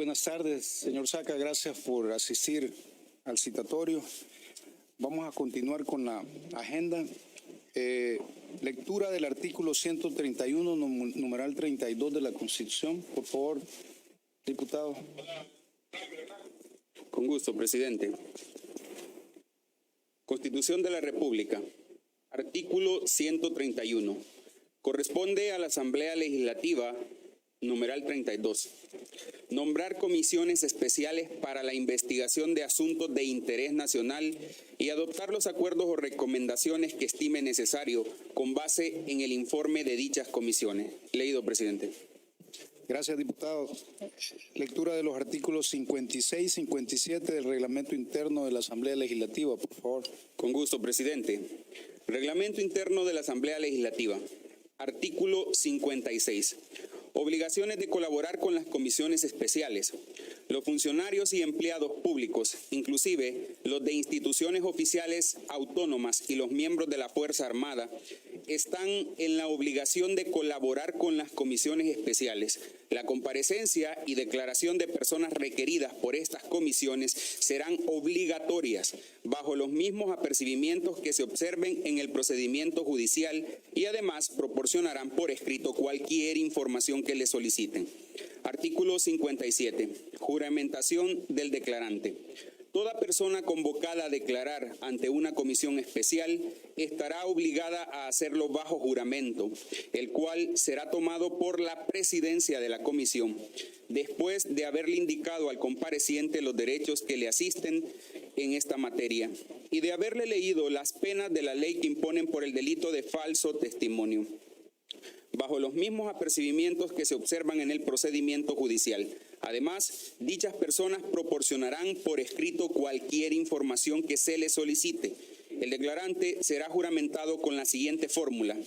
buenas tardes, señor Saca. Gracias por asistir al citatorio. Vamos a continuar con la agenda. Lectura del artículo 131, numeral 32 de la Constitución. Por favor, diputado. Con gusto, presidente. Constitución de la República. Artículo 131. Corresponde a la Asamblea Legislativa, numeral 32, nombrar comisiones especiales para la investigación de asuntos de interés nacional y adoptar los acuerdos o recomendaciones que estime necesario con base en el informe de dichas comisiones. Leído, presidente. Gracias, diputado. Lectura de los artículos 56 y 57 del Reglamento Interno de la Asamblea Legislativa, por favor. Con gusto, presidente. Reglamento Interno de la Asamblea Legislativa. Artículo 56. Obligaciones de colaborar con las comisiones especiales. Los funcionarios y empleados públicos, inclusive los de instituciones oficiales autónomas y los miembros de la Fuerza Armada, están en la obligación de colaborar con las comisiones especiales. La comparecencia y declaración de personas requeridas por estas comisiones serán obligatorias, bajo los mismos apercibimientos que se observen en el procedimiento judicial, y además proporcionarán por escrito cualquier información que le soliciten. Artículo 57. Juramentación del declarante. Toda persona convocada a declarar ante una comisión especial estará obligada a hacerlo bajo juramento, el cual será tomado por la presidencia de la comisión, después de haberle indicado al compareciente los derechos que le asisten en esta materia y de haberle leído las penas de la ley que imponen por el delito de falso testimonio, bajo los mismos apercibimientos que se observan en el procedimiento judicial. Además, dichas personas proporcionarán por escrito cualquier información que se le solicite. El declarante será juramentado con la siguiente fórmula: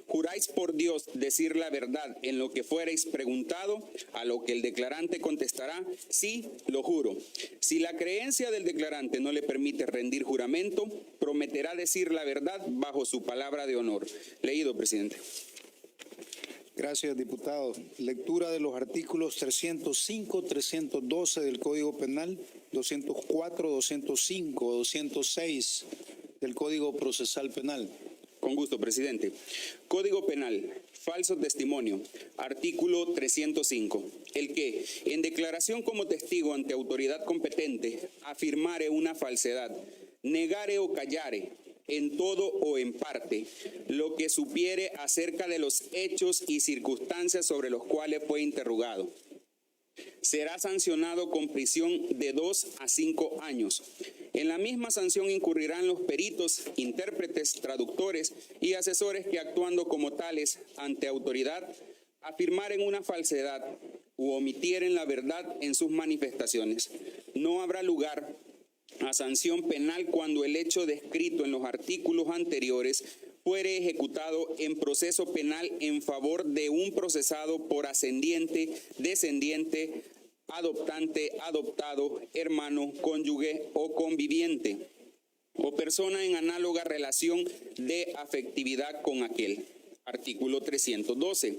juráis por Dios decir la verdad en lo que fuereis preguntado, a lo que el declarante contestará: sí, lo juro. Si la creencia del declarante no le permite rendir juramento, prometerá decir la verdad bajo su palabra de honor. Leído, presidente. Gracias, diputado. Lectura de los artículos 305, 312 del Código Penal, 204, 205, 206 del Código Procesal Penal. Con gusto, presidente. Código Penal. Falso testimonio. Artículo 305. El que, en declaración como testigo ante autoridad competente, afirmare una falsedad, negare o callare, en todo o en parte, lo que supiere acerca de los hechos y circunstancias sobre los cuales fue interrogado, será sancionado con prisión de 2 a 5 años. En la misma sanción incurrirán los peritos, intérpretes, traductores y asesores que, actuando como tales ante autoridad, afirmaren una falsedad u omitieren la verdad en sus manifestaciones. No habrá lugar a sanción penal cuando el hecho descrito en los artículos anteriores fuere ejecutado en proceso penal en favor de un procesado por ascendiente, descendiente, adoptante, adoptado, hermano, cónyuge o conviviente, o persona en análoga relación de afectividad con aquel. Artículo 312.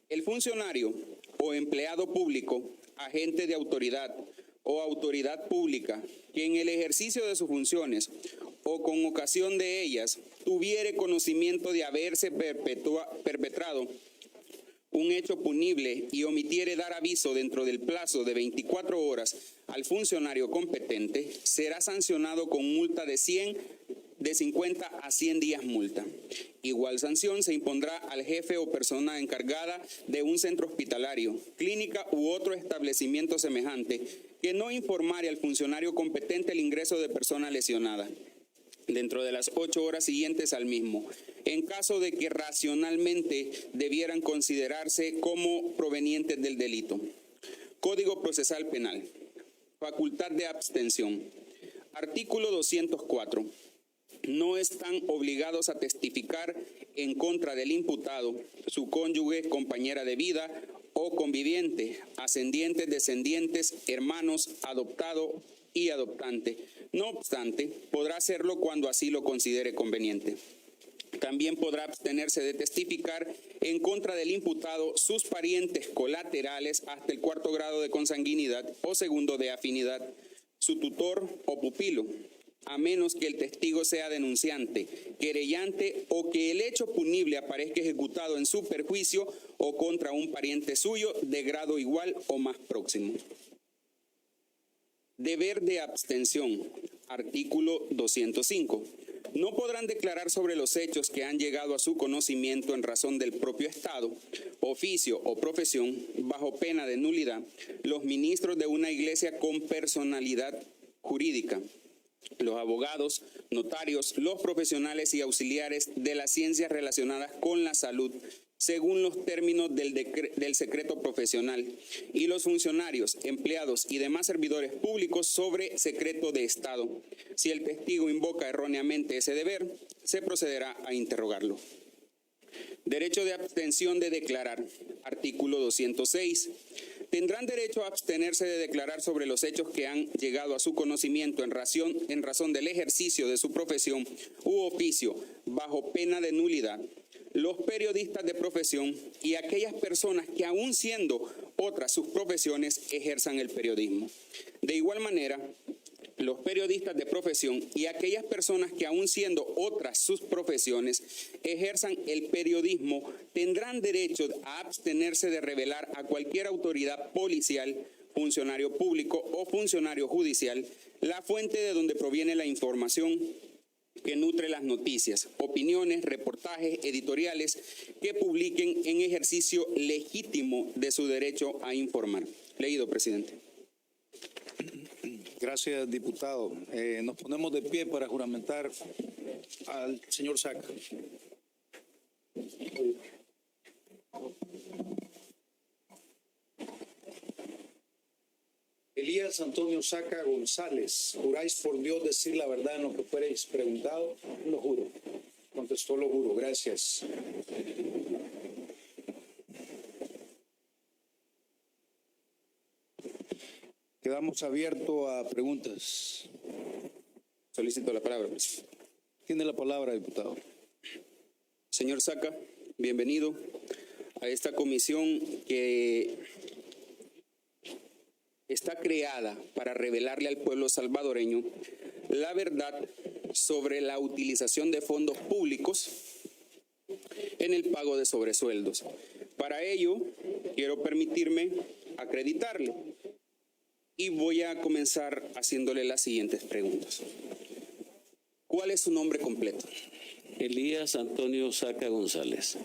El funcionario o empleado público, agente de autoridad o autoridad pública, que en el ejercicio de sus funciones o con ocasión de ellas tuviere conocimiento de haberse perpetrado un hecho punible y omitiere dar aviso dentro del plazo de 24 horas al funcionario competente, será sancionado con multa de 50 a 100 días multa. Igual sanción se impondrá al jefe o persona encargada de un centro hospitalario, clínica u otro establecimiento semejante que no informare al funcionario competente el ingreso de persona lesionada dentro de las 8 horas siguientes al mismo, en caso de que racionalmente debieran considerarse como provenientes del delito. Código Procesal Penal. Facultad de abstención. Artículo 204. No están obligados a testificar en contra del imputado, su cónyuge, compañera de vida o conviviente, ascendientes, descendientes, hermanos, adoptado y adoptante. No obstante, podrá hacerlo cuando así lo considere conveniente. También podrá abstenerse de testificar en contra del imputado sus parientes colaterales hasta el 4º grado de consanguinidad o 2º de afinidad, su tutor o pupilo, a menos que el testigo sea denunciante, querellante o que el hecho punible aparezca ejecutado en su perjuicio o contra un pariente suyo de grado igual o más próximo. Deber de abstención. Artículo 205. No podrán declarar sobre los hechos que han llegado a su conocimiento en razón del propio Estado, oficio o profesión, bajo pena de nulidad, los ministros de una iglesia con personalidad jurídica, los abogados, notarios, los profesionales y auxiliares de las ciencias relacionadas con la salud, según los términos del secreto profesional, y los funcionarios, empleados y demás servidores públicos sobre secreto de Estado. Si el testigo invoca erróneamente ese deber, se procederá a interrogarlo. Derecho de abstención de declarar. Artículo 206. Tendrán derecho a abstenerse de declarar sobre los hechos que han llegado a su conocimiento en razón del ejercicio de su profesión u oficio bajo pena de nulidad los periodistas de profesión y aquellas personas que, aun siendo otras sus profesiones, ejerzan el periodismo. De igual manera, los periodistas de profesión y aquellas personas que, aun siendo otras sus profesiones, ejerzan el periodismo, tendrán derecho a abstenerse de revelar a cualquier autoridad policial, funcionario público o funcionario judicial la fuente de donde proviene la información que nutre las noticias, opiniones, reportajes, editoriales que publiquen en ejercicio legítimo de su derecho a informar. Leído, presidente. Gracias, diputado. Nos ponemos de pie para juramentar al señor Saca. Elías Antonio Saca González, ¿juráis por Dios decir la verdad en lo que fuereis preguntado? Lo juro. Contestó, lo juro. Gracias. Quedamos abiertos a preguntas. Solicito la palabra, presidente. Tiene la palabra, diputado. Señor Saca, bienvenido a esta comisión que está creada para revelarle al pueblo salvadoreño la verdad sobre la utilización de fondos públicos en el pago de sobresueldos. Para ello, quiero permitirme acreditarle y voy a comenzar haciéndole las siguientes preguntas. ¿Cuál es su nombre completo? Elías Antonio Saca González.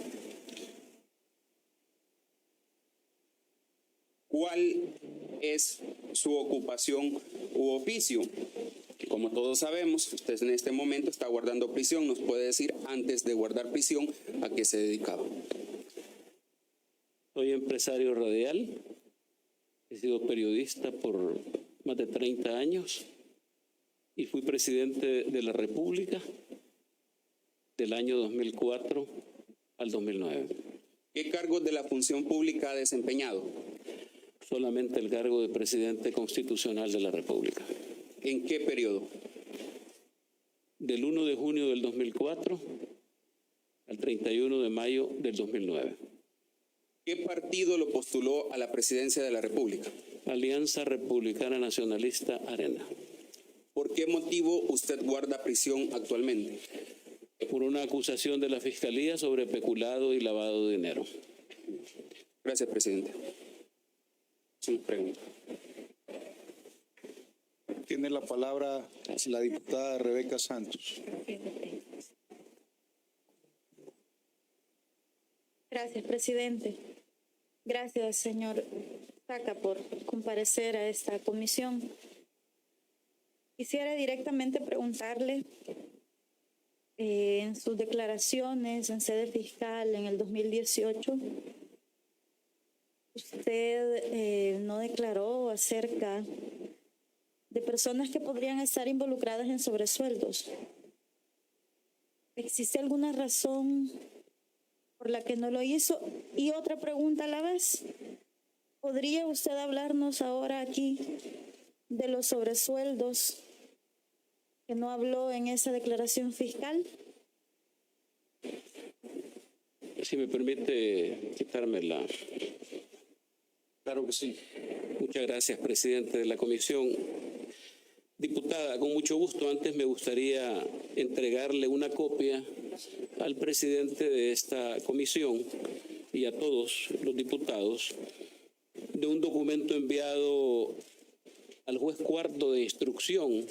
¿Cuál es su ocupación u oficio? Como todos sabemos, usted en este momento está guardando prisión. ¿Nos puede decir, antes de guardar prisión, a qué se dedicaba? Soy empresario radial. He sido periodista por más de 30 años y fui presidente de la República del año 2004 al 2009. ¿Qué cargos de la función pública ha desempeñado? Solamente el cargo de presidente constitucional de la República. ¿En qué periodo? Del 1 de junio del 2004 al 31 de mayo del 2009. ¿Qué partido lo postuló a la presidencia de la República? Alianza Republicana Nacionalista Arena. ¿Por qué motivo usted guarda prisión actualmente? Por una acusación de la Fiscalía sobre peculado y lavado de dinero. Gracias, presidente. Sin pregunta. Tiene la palabra la diputada Rebeca Santos. Gracias, presidente. Gracias, señor Saca, por comparecer a esta comisión. Quisiera directamente preguntarle, en sus declaraciones en sede fiscal en el 2018, usted no declaró acerca de personas que podrían estar involucradas en sobresueldos. ¿Existe alguna razón por la que no lo hizo? Y otra pregunta a la vez. ¿Podría usted hablarnos ahora aquí de los sobresueldos que no habló en esa declaración fiscal? Si me permite quitarme la... Claro que sí. Muchas gracias, presidente de la comisión. Diputada, con mucho gusto, antes me gustaría entregarle una copia al presidente de esta comisión y a todos los diputados de un documento enviado al juez cuarto de instrucción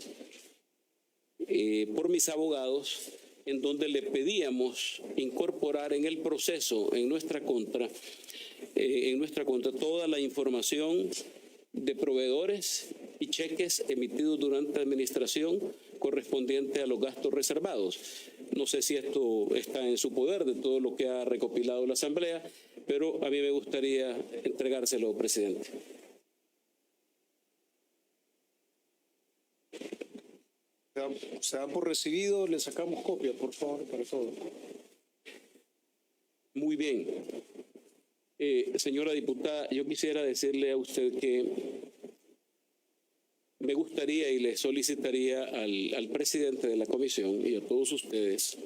por mis abogados, en donde le pedíamos incorporar en el proceso, en nuestra contra, toda la información de proveedores y cheques emitidos durante la administración correspondiente a los gastos reservados. No sé si esto está en su poder de todo lo que ha recopilado la Asamblea, pero a mí me gustaría entregárselo, presidente. Se dan por recibido, le sacamos copia, por favor, para todos. Muy bien. Señora diputada, yo quisiera decirle a usted que me gustaría y le solicitaría al presidente de la comisión y a todos ustedes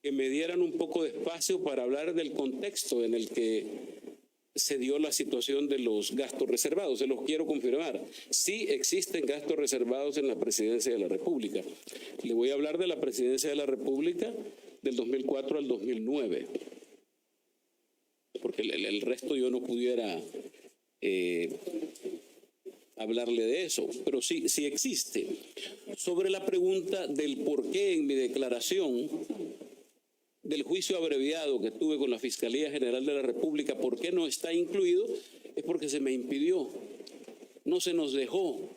que me dieran un poco de espacio para hablar del contexto en el que se dio la situación de los gastos reservados. Se los quiero confirmar. Sí existen gastos reservados en la Presidencia de la República. Le voy a hablar de la Presidencia de la República del 2004 al 2009. Porque el resto yo no pudiera hablarle de eso, pero sí existe. Sobre la pregunta del por qué en mi declaración del juicio abreviado que tuve con la Fiscalía General de la República, ¿por qué no está incluido? Es porque se me impidió, no se nos dejó.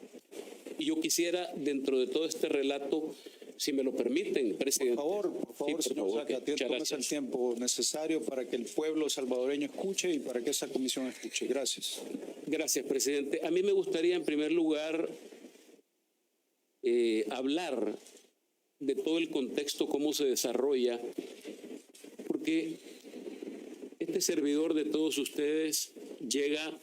Y yo quisiera, dentro de todo este relato, si me lo permiten, presidente. Por favor, Sí, señor Saca, tómese el tiempo necesario para que el pueblo salvadoreño escuche y para que esa comisión escuche. Gracias. Gracias, presidente. A mí me gustaría, en primer lugar, hablar de todo el contexto, cómo se desarrolla, porque este servidor de todos ustedes llega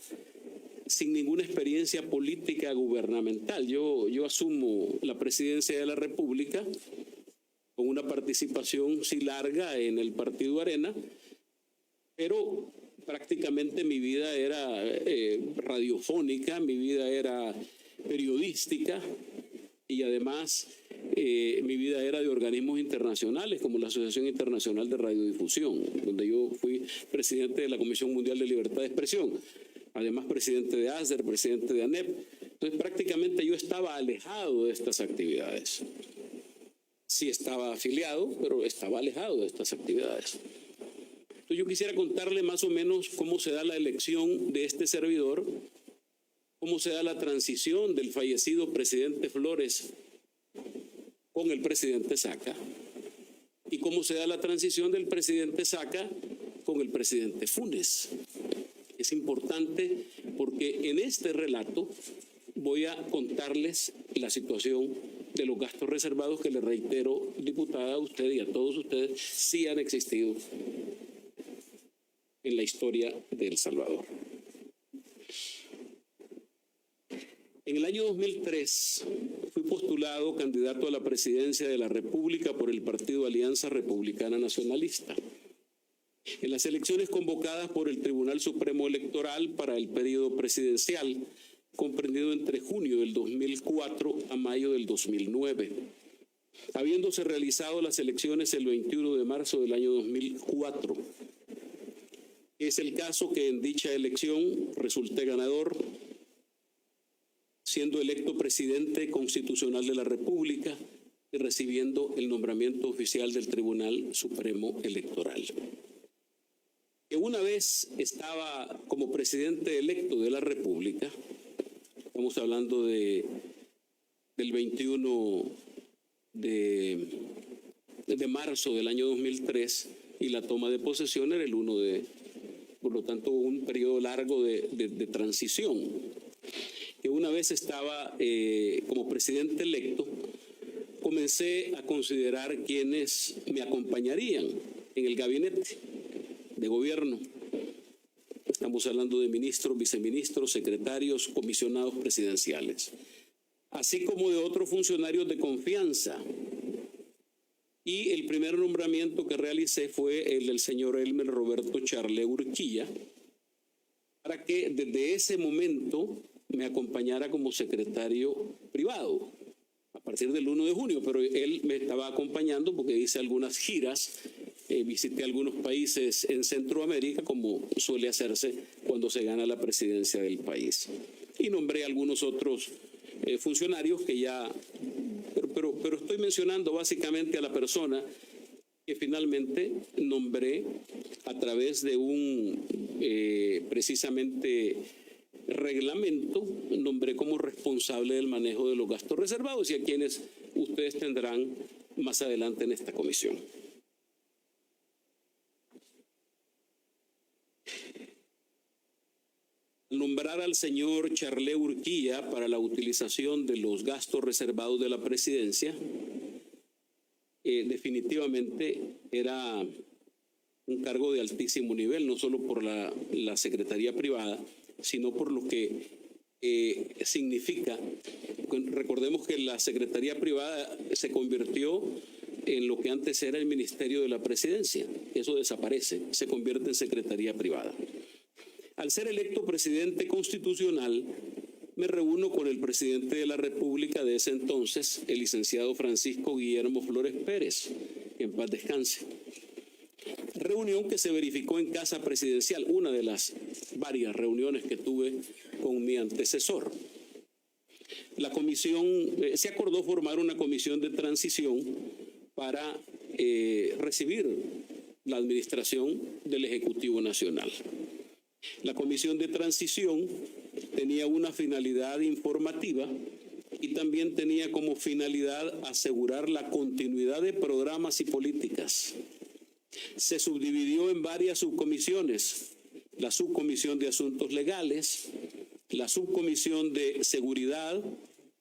sin ninguna experiencia política gubernamental. Yo asumo la presidencia de la República con una participación sí larga en el Partido Arena, pero prácticamente mi vida era radiofónica, mi vida era periodística y además mi vida era de organismos internacionales como la Asociación Internacional de Radiodifusión, donde yo fui presidente de la Comisión Mundial de Libertad de Expresión, además presidente de ASDER, presidente de ANEP. Entonces prácticamente yo estaba alejado de estas actividades. Sí estaba afiliado, pero estaba alejado de estas actividades. Entonces yo quisiera contarle más o menos cómo se da la elección de este servidor, cómo se da la transición del fallecido presidente Flores con el presidente Saca y cómo se da la transición del presidente Saca con el presidente Funes. Es importante porque en este relato voy a contarles la situación de los gastos reservados que le reitero, diputada, a usted y a todos ustedes, sí han existido en la historia de El Salvador. En el año 2003 fui postulado candidato a la presidencia de la República por el Partido Alianza Republicana Nacionalista. En las elecciones convocadas por el Tribunal Supremo Electoral para el periodo presidencial, comprendido entre junio del 2004 a mayo del 2009, habiéndose realizado las elecciones el 21 de marzo del año 2004. Es el caso que en dicha elección resulté ganador, siendo electo presidente constitucional de la República y recibiendo el nombramiento oficial del Tribunal Supremo Electoral. Que una vez estaba como presidente electo de la República, estamos hablando del 21 de marzo del año 2003 y la toma de posesión era el 1 de, por lo tanto un periodo largo de transición. Que una vez estaba como presidente electo, comencé a considerar quienes me acompañarían en el gabinete de gobierno. Estamos hablando de ministros, viceministros, secretarios, comisionados presidenciales, así como de otros funcionarios de confianza Y el primer nombramiento que realicé fue el del señor Elmer Roberto Charle Urquilla, para que desde ese momento me acompañara como secretario privado, a partir del 1 de junio, pero él me estaba acompañando porque hice algunas giras, visité algunos países en Centroamérica, como suele hacerse cuando se gana la presidencia del país. Y nombré a algunos otros funcionarios que ya... Pero estoy mencionando básicamente a la persona que finalmente nombré a través de un precisamente reglamento, nombré como responsable del manejo de los gastos reservados y a quienes ustedes tendrán más adelante en esta comisión. Nombrar al señor Charle Urquilla para la utilización de los gastos reservados de la presidencia, definitivamente era un cargo de altísimo nivel, no solo por la Secretaría Privada, sino por lo que significa. Recordemos que la Secretaría Privada se convirtió en lo que antes era el Ministerio de la Presidencia. Eso desaparece, se convierte en Secretaría Privada. Al ser electo presidente constitucional, me reúno con el presidente de la República de ese entonces, el licenciado Francisco Guillermo Flores Pérez, que en paz descanse. Reunión que se verificó en Casa Presidencial, una de las varias reuniones que tuve con mi antecesor. La comisión, se acordó formar una comisión de transición para recibir la administración del Ejecutivo Nacional. La comisión de transición tenía una finalidad informativa y también tenía como finalidad asegurar la continuidad de programas y políticas. Se subdividió en varias subcomisiones: la subcomisión de asuntos legales, la subcomisión de seguridad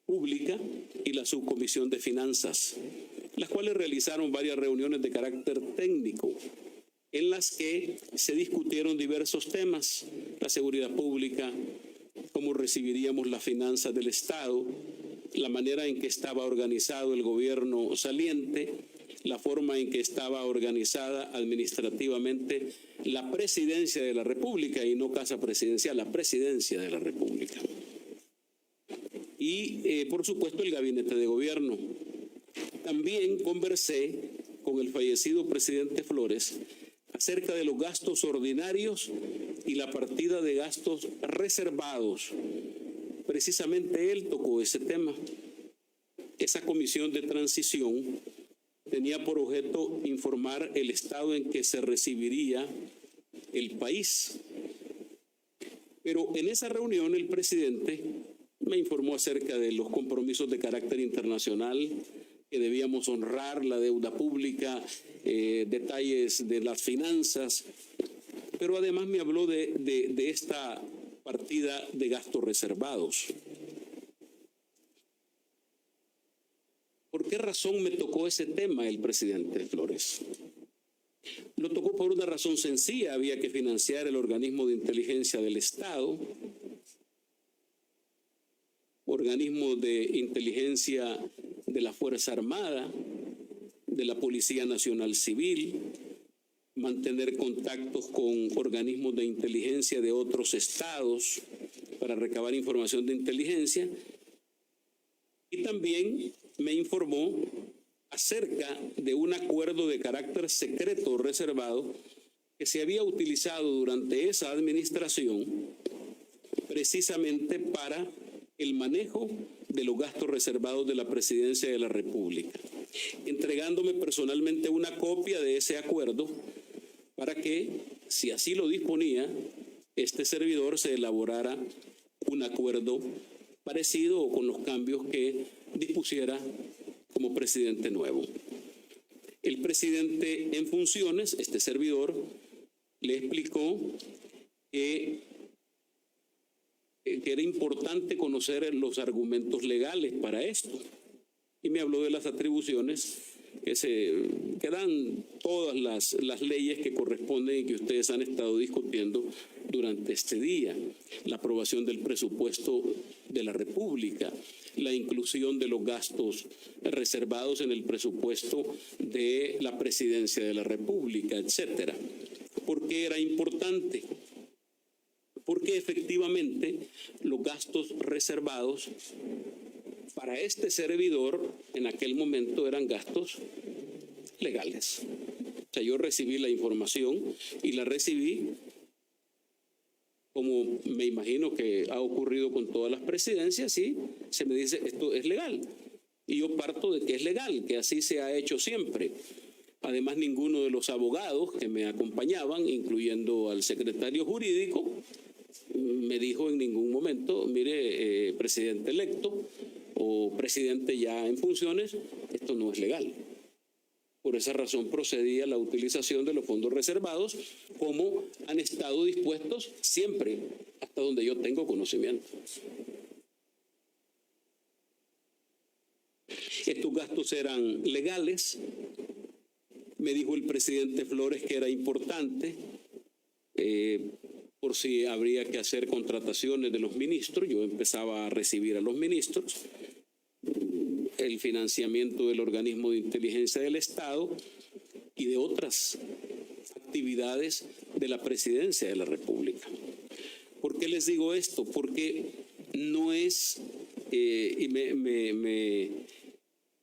pública y la subcomisión de finanzas, las cuales realizaron varias reuniones de carácter técnico en las que se discutieron diversos temas: la seguridad pública, cómo recibiríamos las finanzas del Estado, la manera en que estaba organizado el gobierno saliente, la forma en que estaba organizada administrativamente la presidencia de la República, y no Casa Presidencial, la presidencia de la República. Y, por supuesto, el gabinete de gobierno. También conversé con el fallecido presidente Flores acerca de los gastos ordinarios y la partida de gastos reservados. Precisamente él tocó ese tema. Esa comisión de transición tenía por objeto informar el estado en que se recibiría el país. Pero en esa reunión el presidente me informó acerca de los compromisos de carácter internacional, que debíamos honrar la deuda pública, detalles de las finanzas, pero además me habló de esta partida de gastos reservados. ¿Por qué razón me tocó ese tema el presidente Flores? Lo tocó por una razón sencilla: había que financiar el organismo de inteligencia del Estado, organismo de inteligencia de la Fuerza Armada, de la Policía Nacional Civil, mantener contactos con organismos de inteligencia de otros estados para recabar información de inteligencia, y también me informó acerca de un acuerdo de carácter secreto reservado que se había utilizado durante esa administración precisamente para el manejo de los gastos reservados de la Presidencia de la República, entregándome personalmente una copia de ese acuerdo para que, si así lo disponía, este servidor se elaborara un acuerdo parecido o con los cambios que dispusiera como presidente nuevo. El presidente en funciones, este servidor, le explicó que era importante conocer los argumentos legales para esto, y me habló de las atribuciones que dan todas las leyes que corresponden y que ustedes han estado discutiendo durante este día: la aprobación del presupuesto de la República, la inclusión de los gastos reservados en el presupuesto de la Presidencia de la República, etcétera. ¿Por qué era importante? Porque efectivamente los gastos reservados para este servidor en aquel momento eran gastos legales. O sea, yo recibí la información y la recibí como me imagino que ha ocurrido con todas las presidencias, y se me dice esto es legal. Y yo parto de que es legal, que así se ha hecho siempre. Además, ninguno de los abogados que me acompañaban, incluyendo al secretario jurídico, me dijo en ningún momento, mire, presidente electo o presidente ya en funciones, esto no es legal. Por esa razón procedí a la utilización de los fondos reservados como han estado dispuestos siempre, hasta donde yo tengo conocimiento. Estos gastos eran legales. Me dijo el presidente Flores que era importante por si habría que hacer contrataciones de los ministros. Yo empezaba a recibir a los ministros, el financiamiento del organismo de inteligencia del Estado y de otras actividades de la Presidencia de la República. ¿Por qué les digo esto? Porque no es, y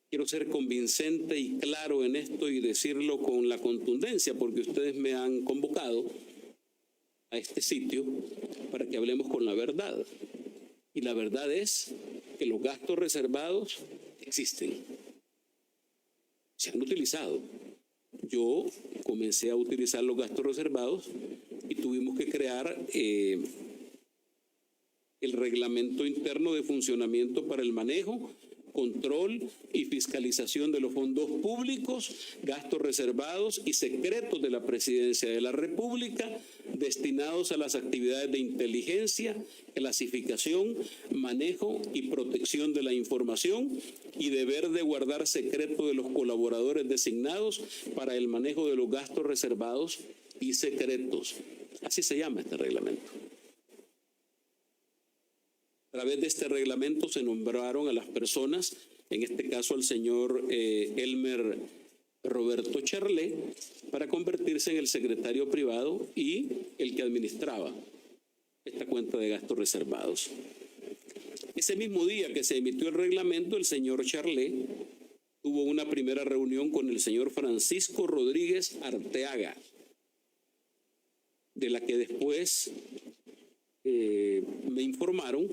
quiero ser convincente y claro en esto y decirlo con la contundencia, porque ustedes me han convocado a este sitio para que hablemos con la verdad. Y la verdad es que los gastos reservados existen, se han utilizado. Yo comencé a utilizar los gastos reservados y tuvimos que crear el reglamento interno de funcionamiento para el manejo, control y fiscalización de los fondos públicos, gastos reservados y secretos de la Presidencia de la República destinados a las actividades de inteligencia, clasificación, manejo y protección de la información y deber de guardar secreto de los colaboradores designados para el manejo de los gastos reservados y secretos. Así se llama este reglamento. A través de este reglamento se nombraron a las personas, en este caso al señor Elmer Roberto Charlé, para convertirse en el secretario privado y el que administraba esta cuenta de gastos reservados. Ese mismo día que se emitió el reglamento, el señor Charlé tuvo una primera reunión con el señor Francisco Rodríguez Arteaga, de la que después me informaron.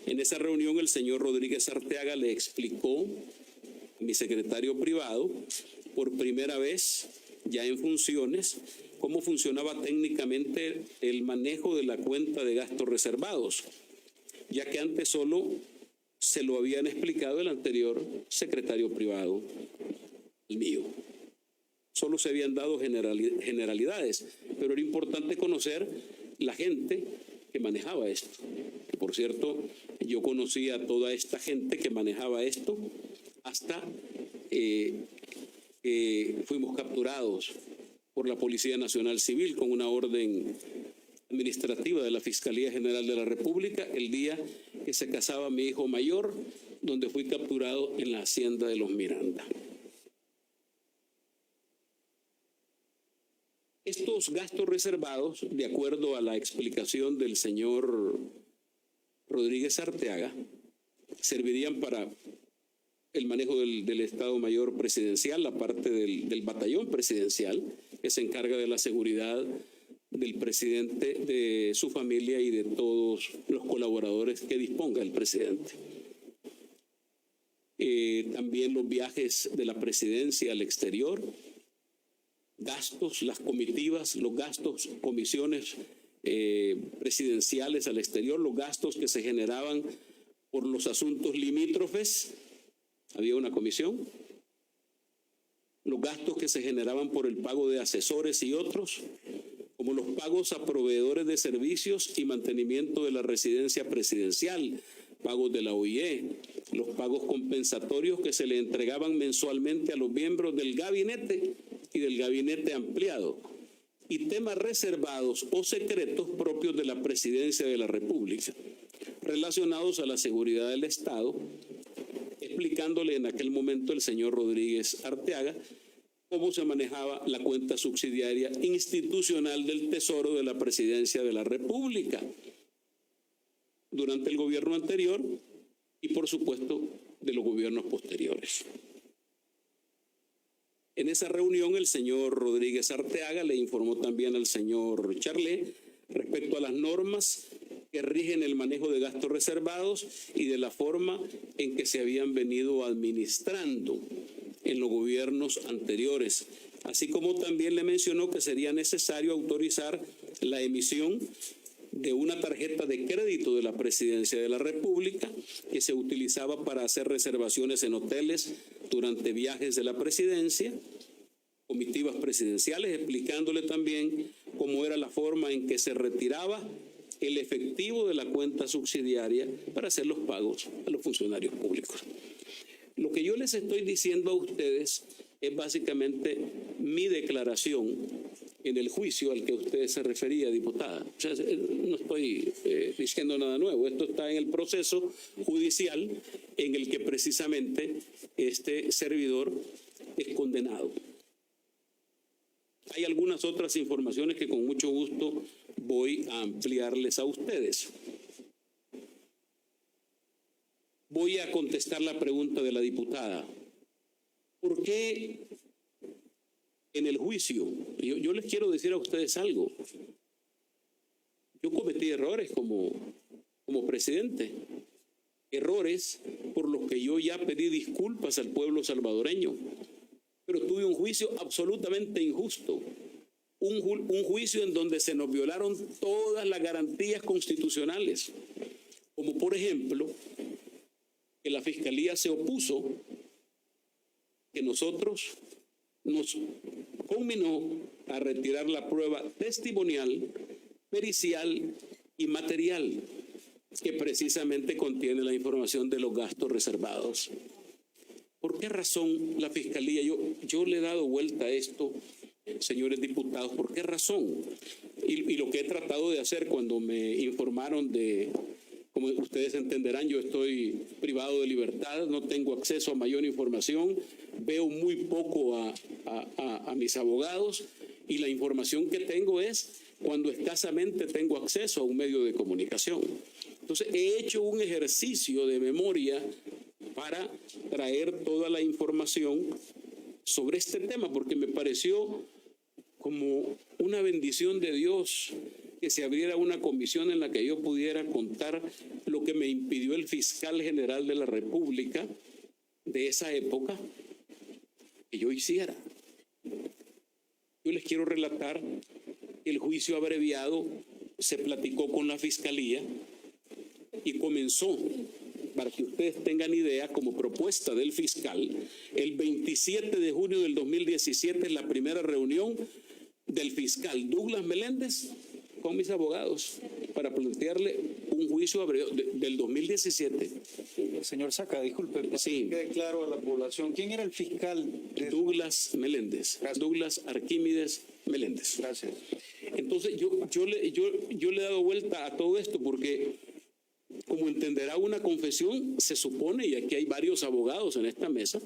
En esa reunión el señor Rodríguez Arteaga le explicó a mi secretario privado, por primera vez ya en funciones, cómo funcionaba técnicamente el manejo de la cuenta de gastos reservados, ya que antes solo se lo habían explicado el anterior secretario privado, el mío. Solo se habían dado generalidades, pero era importante conocer la gente que manejaba esto. Que, por cierto, yo conocí a toda esta gente que manejaba esto hasta que fuimos capturados por la Policía Nacional Civil con una orden administrativa de la Fiscalía General de la República el día que se casaba mi hijo mayor, donde fui capturado en la hacienda de los Miranda. Estos gastos reservados, de acuerdo a la explicación del señor Rodríguez Arteaga, servirían para el manejo del Estado Mayor Presidencial, la parte del batallón presidencial, que se encarga de la seguridad del presidente, de su familia y de todos los colaboradores que disponga el presidente. También los viajes de la presidencia al exterior, gastos, las comitivas, los gastos, comisiones presidenciales al exterior, los gastos que se generaban por los asuntos limítrofes, había una comisión, los gastos que se generaban por el pago de asesores y otros, como los pagos a proveedores de servicios y mantenimiento de la residencia presidencial, pagos de la OIE, los pagos compensatorios que se le entregaban mensualmente a los miembros del gabinete y del gabinete ampliado, y temas reservados o secretos propios de la Presidencia de la República, relacionados a la seguridad del Estado explicándole en aquel momento el señor Rodríguez Arteaga cómo se manejaba la cuenta subsidiaria institucional del Tesoro de la Presidencia de la República durante el gobierno anterior y, por supuesto, de los gobiernos posteriores. En esa reunión, el señor Rodríguez Arteaga le informó también al señor Charlet respecto a las normas que rigen el manejo de gastos reservados y de la forma en que se habían venido administrando en los gobiernos anteriores, así como también le mencionó que sería necesario autorizar la emisión de una tarjeta de crédito de la Presidencia de la República que se utilizaba para hacer reservaciones en hoteles durante viajes de la Presidencia, comitivas presidenciales, explicándole también cómo era la forma en que se retiraba el efectivo de la cuenta subsidiaria para hacer los pagos a los funcionarios públicos. Lo que yo les estoy diciendo a ustedes es básicamente mi declaración en el juicio al que usted se refería, diputada. O sea, no estoy diciendo nada nuevo. Esto está en el proceso judicial en el que precisamente este servidor es condenado. Hay algunas otras informaciones que con mucho gusto voy a ampliarles a ustedes. Voy a contestar la pregunta de la diputada. ¿Por qué en el juicio? Yo les quiero decir a ustedes algo. Yo cometí errores como presidente. Errores por los que yo ya pedí disculpas al pueblo salvadoreño. Pero tuve un juicio absolutamente injusto. Un juicio en donde se nos violaron todas las garantías constitucionales. Como por ejemplo, que la Fiscalía se opuso, que nosotros nos conminó a retirar la prueba testimonial, pericial y material que precisamente contiene la información de los gastos reservados. ¿Por qué razón la Fiscalía? Yo le he dado vuelta a esto, señores diputados, ¿por qué razón? Y lo que he tratado de hacer cuando me informaron de, como ustedes entenderán, yo estoy privado de libertad, no tengo acceso a mayor información, veo muy poco a mis abogados y la información que tengo es cuando escasamente tengo acceso a un medio de comunicación. Entonces he hecho un ejercicio de memoria para traer toda la información sobre este tema, porque me pareció como una bendición de Dios que se abriera una comisión en la que yo pudiera contar lo que me impidió el fiscal general de la República de esa época que yo hiciera. Yo les quiero relatar el juicio abreviado, se platicó con la Fiscalía y comenzó, para que ustedes tengan idea, como propuesta del fiscal, el 27 de junio del 2017 es la primera reunión del fiscal Douglas Meléndez con mis abogados para plantearle un juicio abreviado del 2017. Señor Saca, disculpe, para Sí. que quede claro a la población, ¿quién era el fiscal? Douglas Meléndez, Gracias. Douglas Arquímedes Meléndez. Gracias. Entonces yo le he dado vuelta a todo esto porque, como entenderá, una confesión se supone, y aquí hay varios abogados en esta mesa,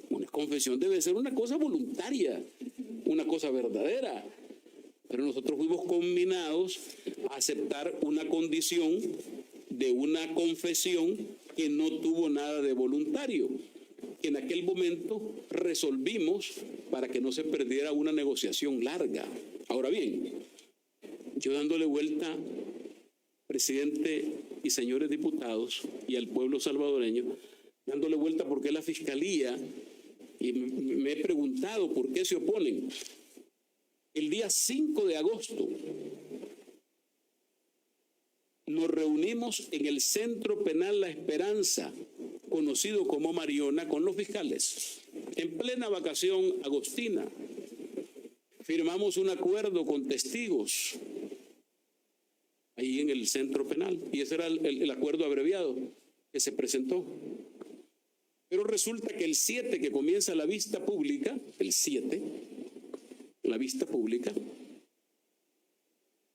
una confesión debe ser una cosa voluntaria, una cosa verdadera. Pero nosotros fuimos combinados a aceptar una condición de una confesión que no tuvo nada de voluntario, que en aquel momento resolvimos para que no se perdiera una negociación larga. Ahora bien, yo dándole vuelta, presidente y señores diputados, y al pueblo salvadoreño, dándole vuelta porque la Fiscalía, y me he preguntado por qué se oponen. El día 5 de agosto nos reunimos en el Centro Penal La Esperanza, conocido como Mariona, con los fiscales, en plena vacación agostina. Firmamos un acuerdo con testigos ahí en el centro penal, y ese era el acuerdo abreviado que se presentó. Pero resulta que el 7, que comienza la vista pública, el 7, la vista pública,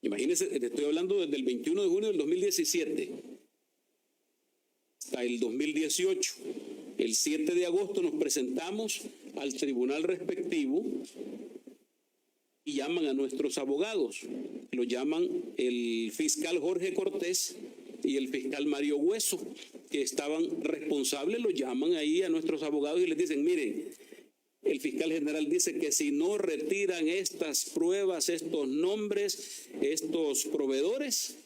imagínense, estoy hablando desde el 21 de junio del 2017 hasta el 2018, El 7 de agosto nos presentamos al tribunal respectivo y llaman a nuestros abogados. Lo llaman el fiscal Jorge Cortés y el fiscal Mario Hueso, que estaban responsables, lo llaman ahí a nuestros abogados y les dicen, miren, el fiscal general dice que si no retiran estas pruebas, estos nombres, estos proveedores,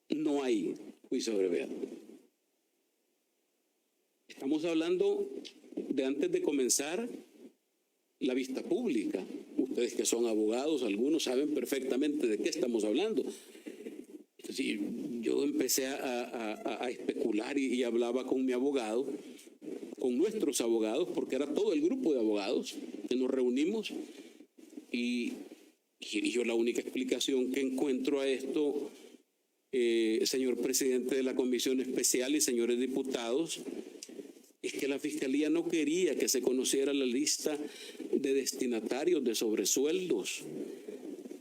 no hay juicio de brevedad. Estamos hablando de antes de comenzar la vista pública. Ustedes que son abogados, algunos saben perfectamente de qué estamos hablando. Entonces, yo empecé a especular y hablaba con mi abogado, con nuestros abogados, porque era todo el grupo de abogados que nos reunimos, y yo la única explicación que encuentro a esto, señor presidente de la Comisión Especial y señores diputados, es que la Fiscalía no quería que se conociera la lista de destinatarios de sobresueldos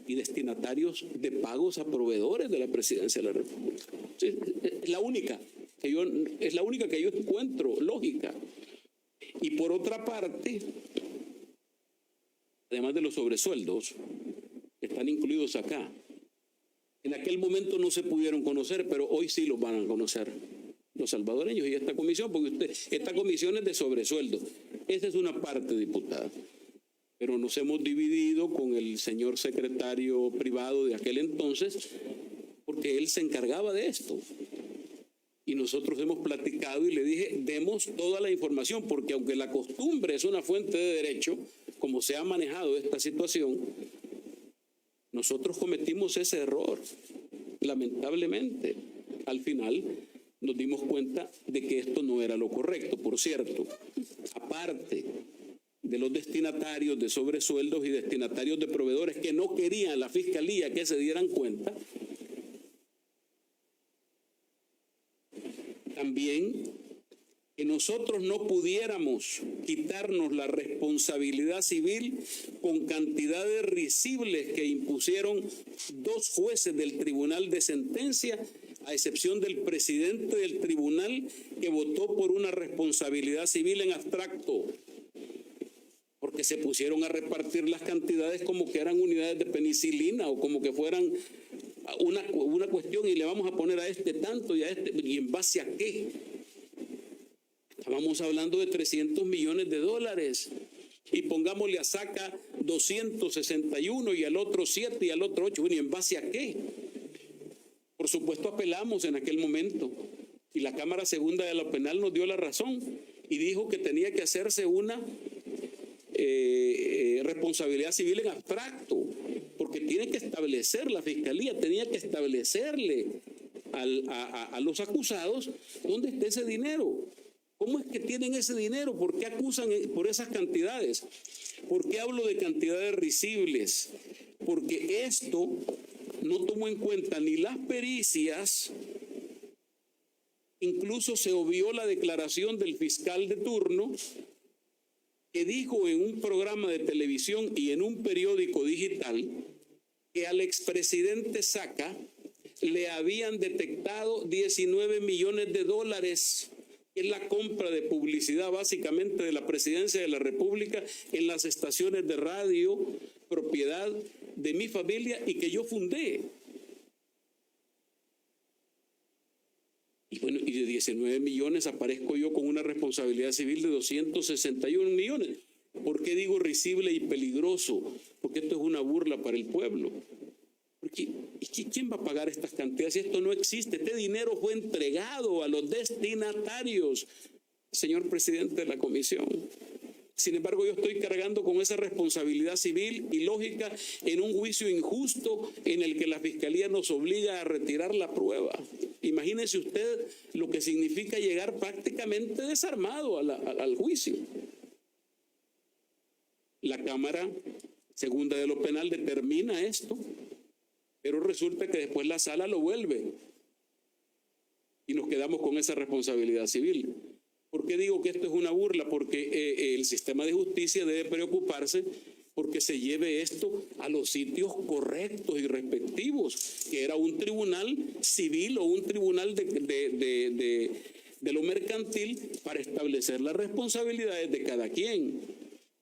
y destinatarios de pagos a proveedores de la Presidencia de la República. Sí, es la única que yo encuentro lógica. Y por otra parte, además de los sobresueldos que están incluidos acá, en aquel momento no se pudieron conocer, pero hoy sí los van a conocer los salvadoreños y esta comisión, porque esta comisión es de sobresueldo. Esa es una parte, diputada. Pero nos hemos dividido con el señor secretario privado de aquel entonces, porque él se encargaba de esto. Y nosotros hemos platicado y le dije, demos toda la información, porque aunque la costumbre es una fuente de derecho, como se ha manejado esta situación, nosotros cometimos ese error, lamentablemente. Al final nos dimos cuenta de que esto no era lo correcto. Por cierto, aparte de los destinatarios de sobresueldos y destinatarios de proveedores que no querían la Fiscalía que se dieran cuenta, también que nosotros no pudiéramos quitarnos la responsabilidad civil con cantidades risibles que impusieron 2 jueces del Tribunal de Sentencia, a excepción del presidente del tribunal, que votó por una responsabilidad civil en abstracto, porque se pusieron a repartir las cantidades como que eran unidades de penicilina o como que fueran una cuestión, y le vamos a poner a este tanto y a este, ¿y en base a qué? Estábamos hablando de $300 millones y pongámosle a Saca 261 y al otro 7 y al otro 8. Bueno, ¿y en base a qué? Por supuesto apelamos en aquel momento y la Cámara Segunda de lo Penal nos dio la razón y dijo que tenía que hacerse una responsabilidad civil en abstracto, porque tiene que establecer, la Fiscalía tenía que establecerle a los acusados dónde está ese dinero. ¿Cómo es que tienen ese dinero? ¿Por qué acusan por esas cantidades? ¿Por qué hablo de cantidades risibles? Porque esto no tomó en cuenta ni las pericias, incluso se obvió la declaración del fiscal de turno, que dijo en un programa de televisión y en un periódico digital que al expresidente Saca le habían detectado $19 millones, que es la compra de publicidad básicamente de la Presidencia de la República en las estaciones de radio, propiedad de mi familia y que yo fundé. Y bueno, y de 19 millones aparezco yo con una responsabilidad civil de 261 millones. ¿Por qué digo risible y peligroso? Porque esto es una burla para el pueblo. Porque ¿quién va a pagar estas cantidades si esto no existe? Este dinero fue entregado a los destinatarios, señor presidente de la comisión. Sin embargo, yo estoy cargando con esa responsabilidad civil y lógica en un juicio injusto en el que la Fiscalía nos obliga a retirar la prueba. Imagínese usted lo que significa llegar prácticamente desarmado al juicio. La Cámara Segunda de lo Penal determina esto, pero resulta que después la Sala lo vuelve y nos quedamos con esa responsabilidad civil. ¿Por qué digo que esto es una burla? Porque el sistema de justicia debe preocuparse porque se lleve esto a los sitios correctos y respectivos, que era un tribunal civil o un tribunal de de lo mercantil para establecer las responsabilidades de cada quien.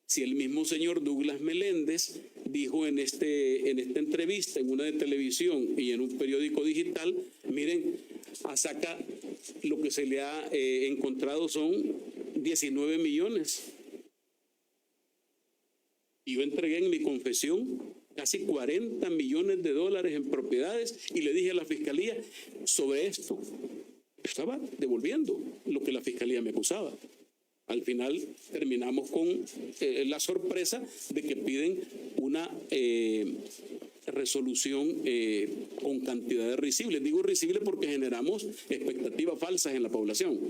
Si el mismo señor Douglas Meléndez dijo en esta entrevista, en una de televisión y en un periódico digital, miren, a Saca lo que se le ha encontrado son 19 millones. Y yo entregué en mi confesión casi 40 millones de dólares en propiedades y le dije a la fiscalía sobre esto. Estaba devolviendo lo que la fiscalía me acusaba. Al final terminamos con la sorpresa de que piden una resolución con cantidades risibles. Digo risibles porque generamos expectativas falsas en la población.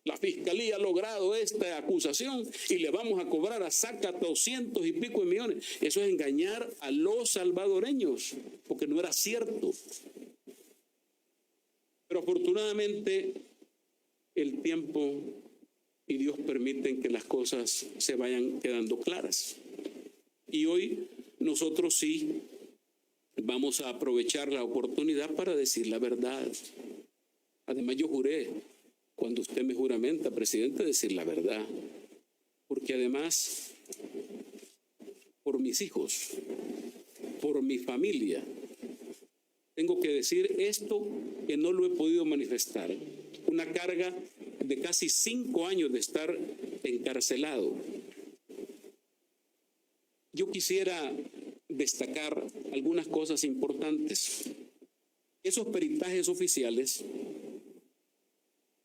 La fiscalía ha logrado esta acusación y le vamos a cobrar a Saca 200 y pico de millones. Eso es engañar a los salvadoreños, porque no era cierto. Pero afortunadamente el tiempo y Dios permiten que las cosas se vayan quedando claras. Y hoy nosotros sí vamos a aprovechar la oportunidad para decir la verdad. Además, yo juré, cuando usted me juramenta, presidente, decir la verdad. Porque además, por mis hijos, por mi familia, tengo que decir esto que no lo he podido manifestar. Una carga de casi 5 años de estar encarcelado. Yo quisiera destacar algunas cosas importantes. Esos peritajes oficiales,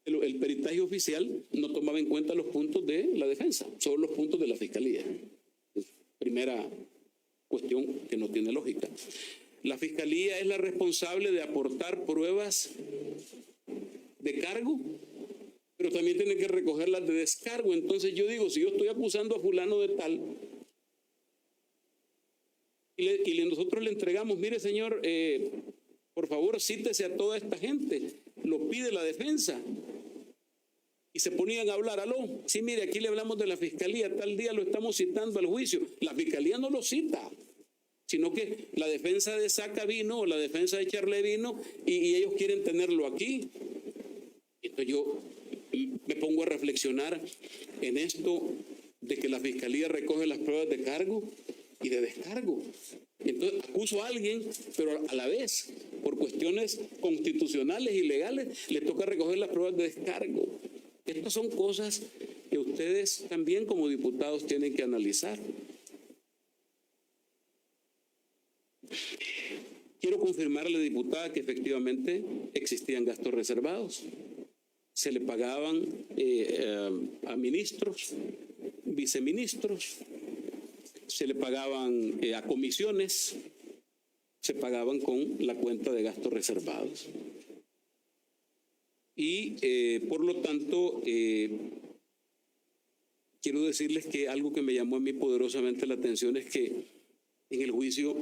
el peritaje oficial no tomaba en cuenta los puntos de la defensa, solo los puntos de la fiscalía. Primera cuestión que no tiene lógica. La fiscalía es la responsable de aportar pruebas de cargo, pero también tiene que recogerlas de descargo. Entonces yo digo, si yo estoy acusando a fulano de tal, y nosotros le entregamos, mire señor, por favor cítese a toda esta gente, lo pide la defensa, y se ponían a hablar, aló, sí, mire, aquí le hablamos de la fiscalía, tal día lo estamos citando al juicio. La fiscalía no lo cita, sino que la defensa de Saca vino, o la defensa de Charle vino, y ellos quieren tenerlo aquí. Entonces yo me pongo a reflexionar en esto de que la fiscalía recoge las pruebas de cargo y de descargo. Entonces acuso a alguien, pero a la vez, por cuestiones constitucionales y legales, le toca recoger las pruebas de descargo. Estas son cosas que ustedes también como diputados tienen que analizar. Quiero confirmarle, diputada, que efectivamente existían gastos reservados. Se le pagaban a ministros, viceministros, se le pagaban a comisiones, se pagaban con la cuenta de gastos reservados. Y por lo tanto, quiero decirles que algo que me llamó a mí poderosamente la atención es que en el juicio,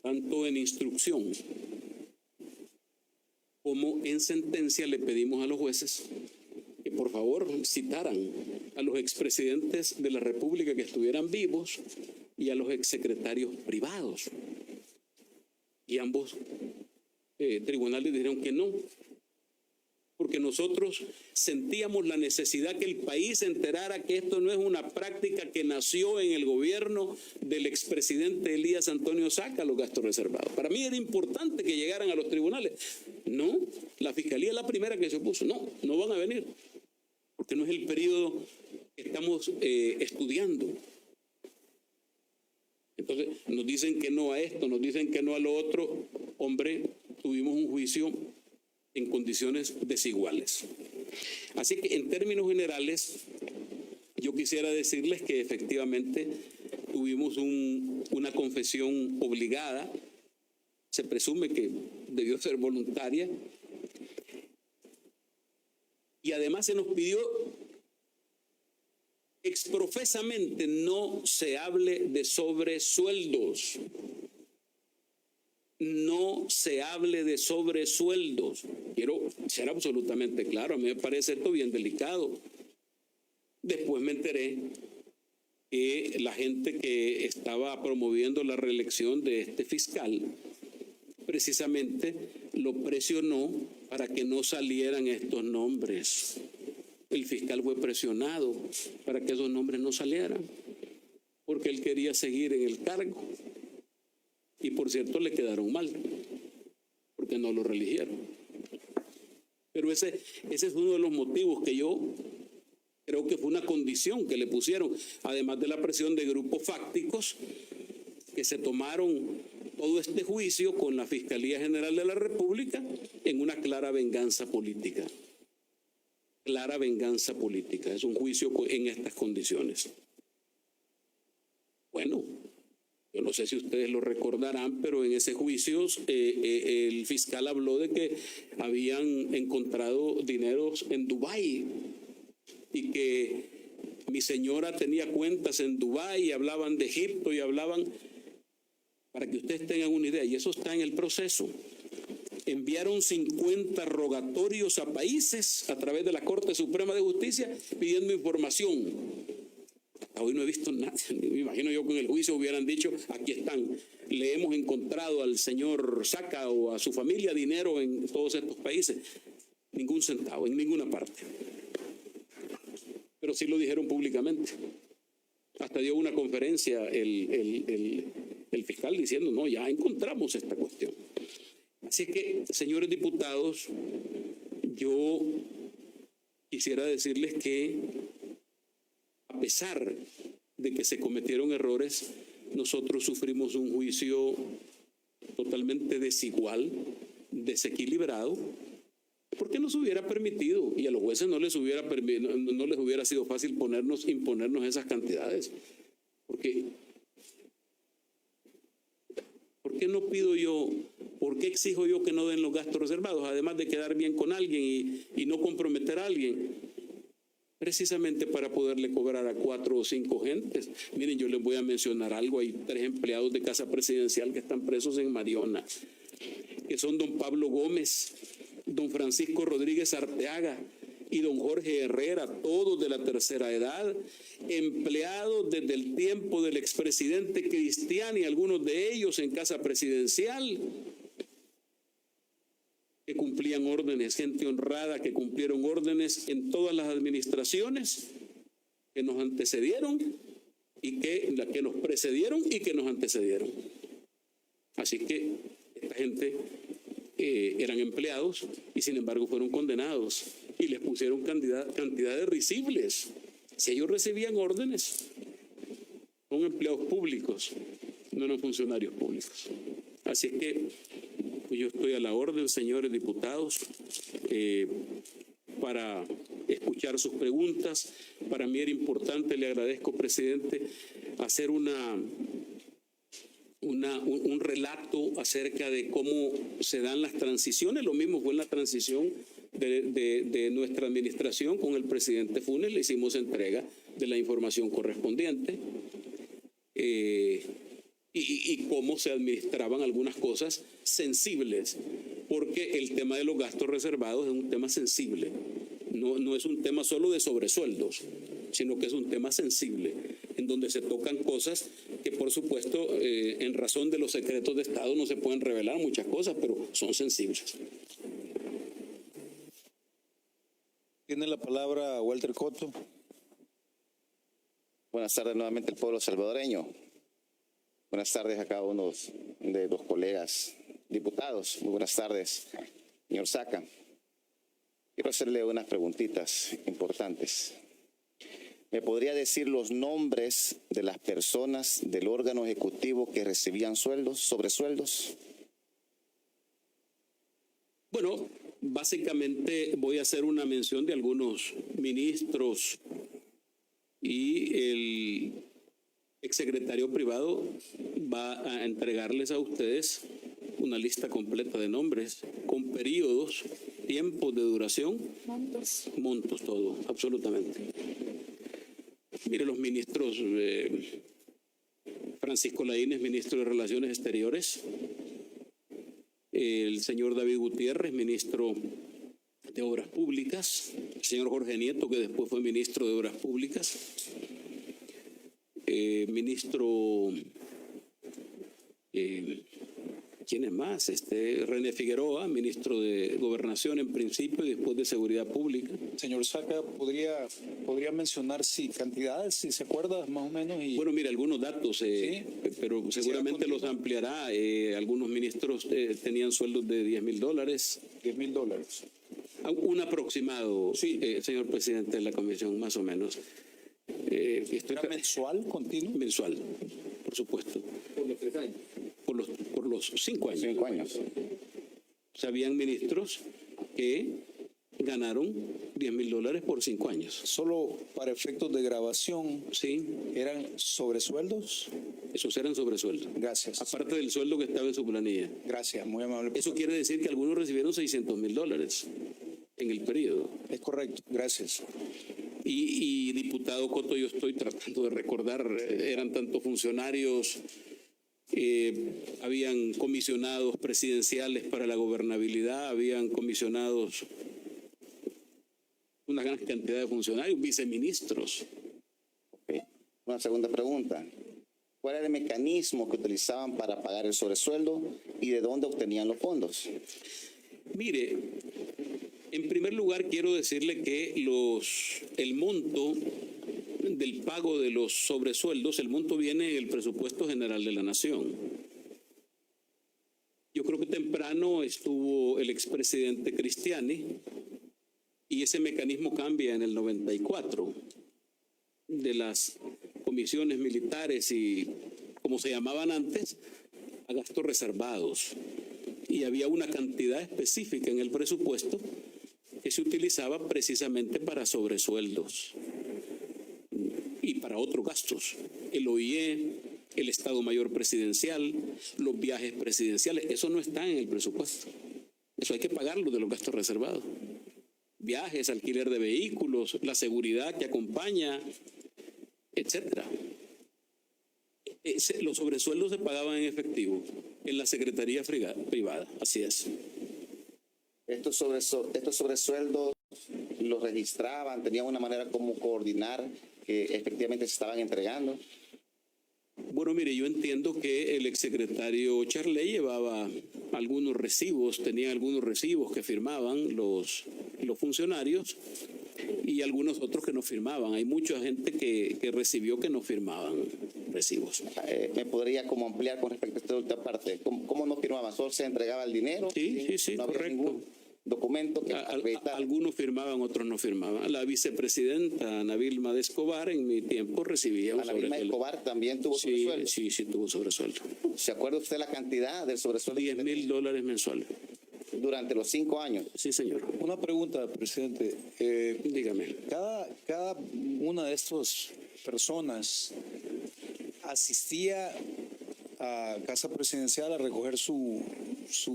tanto en instrucción como en sentencia, le pedimos a los jueces que por favor citaran a los expresidentes de la República que estuvieran vivos y a los exsecretarios privados. Y ambos tribunales dijeron que no, porque nosotros sentíamos la necesidad que el país se enterara que esto no es una práctica que nació en el gobierno del expresidente Elías Antonio Saca, los gastos reservados. Para mí era importante que llegaran a los tribunales. No, la fiscalía es la primera que se opuso. No van a venir, porque no es el periodo que estamos estudiando. Entonces nos dicen que no a esto, nos dicen que no a lo otro. Hombre, tuvimos un juicio en condiciones desiguales. Así que en términos generales, yo quisiera decirles que efectivamente tuvimos una confesión obligada, se presume que debió ser voluntaria, y además se nos pidió exprofesamente no se hable de sobresueldos. No se hable de sobresueldos. Quiero ser absolutamente claro, a mí me parece esto bien delicado. Después me enteré que la gente que estaba promoviendo la reelección de este fiscal precisamente lo presionó para que no salieran estos nombres. El fiscal fue presionado para que esos nombres no salieran, porque él quería seguir en el cargo. Y por cierto, le quedaron mal, porque no lo reeligieron. Pero ese es uno de los motivos que yo creo que fue una condición que le pusieron, además de la presión de grupos fácticos que se tomaron todo este juicio con la Fiscalía General de la República en una clara venganza política. Clara venganza política. Es un juicio en estas condiciones. Bueno, yo no sé si ustedes lo recordarán, pero en ese juicio el fiscal habló de que habían encontrado dineros en Dubái y que mi señora tenía cuentas en Dubái y hablaban de Egipto y hablaban, para que ustedes tengan una idea, y eso está en el proceso. Enviaron 50 rogatorios a países a través de la Corte Suprema de Justicia pidiendo información. Hasta hoy no he visto nada. Me imagino yo que en el juicio hubieran dicho, aquí están, le hemos encontrado al señor Saca o a su familia dinero en todos estos países. Ningún centavo, en ninguna parte. Pero sí lo dijeron públicamente. Hasta dio una conferencia el fiscal diciendo, no, ya encontramos esta cuestión. Así que, señores diputados, yo quisiera decirles que a pesar de que se cometieron errores, nosotros sufrimos un juicio totalmente desigual, desequilibrado, porque nos hubiera permitido, y a los jueces no les hubiera sido fácil imponernos esas cantidades. Porque, ¿por qué no pido yo, por qué exijo yo que no den los gastos reservados, además de quedar bien con alguien y no comprometer a alguien? Precisamente para poderle cobrar a 4 o 5 gentes. Miren, yo les voy a mencionar algo. Hay 3 empleados de Casa Presidencial que están presos en Mariona, que son don Pablo Gómez, don Francisco Rodríguez Arteaga y don Jorge Herrera, todos de la tercera edad, empleados desde el tiempo del expresidente Cristiani, algunos de ellos en Casa Presidencial, que cumplían órdenes, gente honrada que cumplieron órdenes en todas las administraciones que nos antecedieron y que nos precedieron y que nos antecedieron. Así que esta gente eran empleados y sin embargo fueron condenados y les pusieron cantidades risibles. Si ellos recibían órdenes, son empleados públicos, no eran funcionarios públicos. Así que pues yo estoy a la orden, señores diputados, para escuchar sus preguntas. Para mí era importante, le agradezco, presidente, hacer un relato acerca de cómo se dan las transiciones. Lo mismo fue en la transición de nuestra administración con el presidente Funes. Le hicimos entrega de la información correspondiente y cómo se administraban algunas cosas sensibles, porque el tema de los gastos reservados es un tema sensible. No es un tema solo de sobresueldos, sino que es un tema sensible, en donde se tocan cosas que, por supuesto, en razón de los secretos de Estado no se pueden revelar muchas cosas, pero son sensibles. Tiene la palabra Walter Cotto. Buenas tardes nuevamente al pueblo salvadoreño. Buenas tardes a cada uno de los colegas diputados. Muy buenas tardes, señor Saca. Quiero hacerle unas preguntitas importantes. ¿Me podría decir los nombres de las personas del órgano ejecutivo que recibían sobresueldos? Bueno, básicamente voy a hacer una mención de algunos ministros y el exsecretario privado va a entregarles a ustedes una lista completa de nombres con periodos, tiempos de duración, montos, todo, absolutamente. Mire, los ministros, Francisco Laínez, ministro de Relaciones Exteriores, el señor David Gutiérrez, ministro de Obras Públicas, el señor Jorge Nieto, que después fue ministro de Obras Públicas, ¿quiénes más? René Figueroa, ministro de Gobernación en principio y después de Seguridad Pública. Señor Saca, ¿podría mencionar cantidades, si se acuerda, más o menos? Y... Bueno, mira, algunos datos, pero seguramente los ampliará. Algunos ministros tenían sueldos de $10,000. $10,000. Un aproximado, señor presidente de la comisión, más o menos. ¿Era mensual, continuo? Mensual, por supuesto. Por los 3 años. Por los 5 años. 5 años. O sea, habían ministros que ganaron $10,000 por 5 años. Solo para efectos de grabación, Sí, ¿eran sobresueldos? esos eran sobresueldos. Gracias. Aparte del sueldo que estaba en su planilla. Gracias, muy amable. Eso quiere decir que algunos recibieron $600,000 en el periodo. Es correcto, gracias. Y diputado Coto, yo estoy tratando de recordar, eran tantos funcionarios, habían comisionados presidenciales para la gobernabilidad, habían comisionados una gran cantidad de funcionarios, viceministros. Ok. Una segunda pregunta. ¿Cuál era el mecanismo que utilizaban para pagar el sobresueldo y de dónde obtenían los fondos? Mire, en primer lugar quiero decirle que el monto del pago de los sobresueldos, el monto viene del presupuesto general de la Nación. Yo creo que temprano estuvo el expresidente Cristiani y ese mecanismo cambia en el 94 de las comisiones militares y, como se llamaban antes, a gastos reservados. Y había una cantidad específica en el presupuesto que se utilizaba precisamente para sobresueldos y para otros gastos. El OIE, el Estado Mayor Presidencial, los viajes presidenciales, eso no está en el presupuesto. Eso hay que pagarlo de los gastos reservados. Viajes, alquiler de vehículos, la seguridad que acompaña, etcétera. Los sobresueldos se pagaban en efectivo en la Secretaría Privada, así es. Estos sobresueldos los registraban, tenían una manera como coordinar que efectivamente se estaban entregando. Bueno, mire, yo entiendo que el exsecretario Charley llevaba algunos recibos, tenía algunos recibos que firmaban los funcionarios y algunos otros que no firmaban. Hay mucha gente que recibió que no firmaban recibos. ¿Me podría como ampliar con respecto a esta última parte? ¿Cómo no firmaban? ¿Solo se entregaba el dinero? Sí, no había correcto. ningún documento que acreditara. Algunos firmaban, otros no firmaban. La vicepresidenta Ana Vilma de Escobar en mi tiempo recibía un Ana Vilma sobresueldo. Escobar también tuvo sobresueldo. Sí, tuvo sobresueldo. ¿Se acuerda usted la cantidad del sobresueldo? $10,000 mensuales. Durante los 5 años. Sí, señor. Una pregunta, presidente. Dígame. Cada una de estas personas asistía a Casa Presidencial a recoger su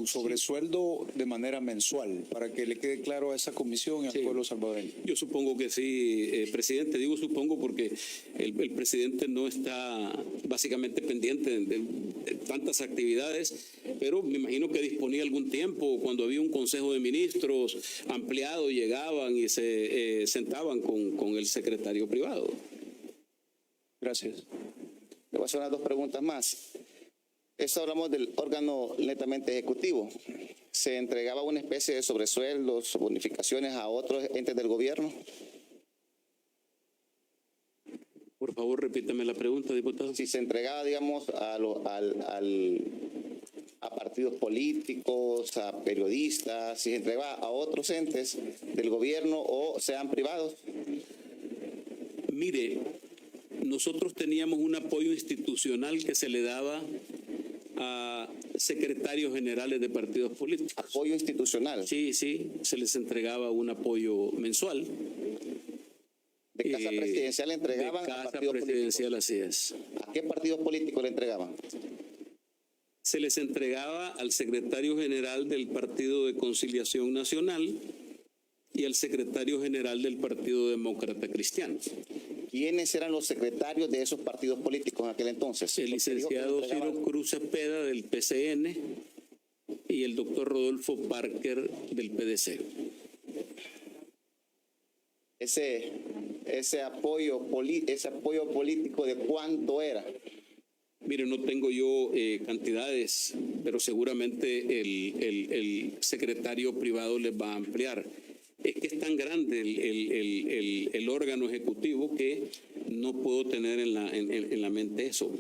sobresueldo de manera mensual, para que le quede claro a esa comisión y al pueblo salvadoreño. Yo supongo que sí, presidente. Digo supongo porque el presidente no está básicamente pendiente de tantas actividades, pero me imagino que disponía algún tiempo cuando había un consejo de ministros ampliado, llegaban y se sentaban con el secretario privado. Gracias. Le voy a hacer unas 2 preguntas más. Eso hablamos del órgano netamente ejecutivo. ¿Se entregaba una especie de sobresueldos o bonificaciones a otros entes del gobierno? Por favor, repítame la pregunta, diputado. Si se entregaba, digamos, a partidos políticos, a periodistas, si se entregaba a otros entes del gobierno o sean privados. Mire, nosotros teníamos un apoyo institucional que se le daba a secretarios generales de partidos políticos. Apoyo institucional. Sí, se les entregaba un apoyo mensual. De Casa Presidencial le entregaban de a Casa partidos Presidencial, políticos. así es. ¿A qué partidos políticos le entregaban? Se les entregaba al secretario general del Partido de Conciliación Nacional y al secretario general del Partido Demócrata Cristiano. ¿Quiénes eran los secretarios de esos partidos políticos en aquel entonces? El licenciado Ciro Cruz Cepeda del PCN y el doctor Rodolfo Parker del PDC. Ese apoyo político, ¿de cuánto era? Mire, no tengo yo cantidades, pero seguramente el secretario privado les va a ampliar. Es que es tan grande el órgano ejecutivo que no puedo tener en la mente eso,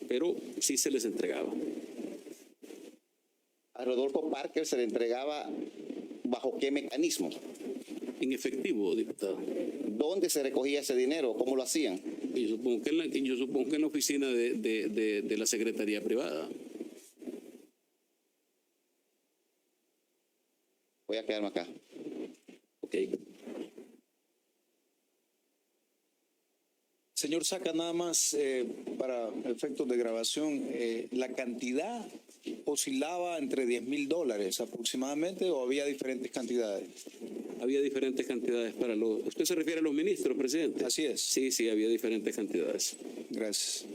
pero sí se les entregaba. A Rodolfo Parker se le entregaba ¿bajo qué mecanismo? En efectivo, diputado. ¿Dónde se recogía ese dinero? ¿Cómo lo hacían? Yo supongo que en la oficina de la Secretaría Privada. Voy a quedarme acá. Ok. Señor Saca, nada más para efectos de grabación, ¿la cantidad oscilaba entre $10,000 aproximadamente o había diferentes cantidades? Había diferentes cantidades para los... ¿Usted se refiere a los ministros, presidente? Así es. Sí, había diferentes cantidades. Gracias.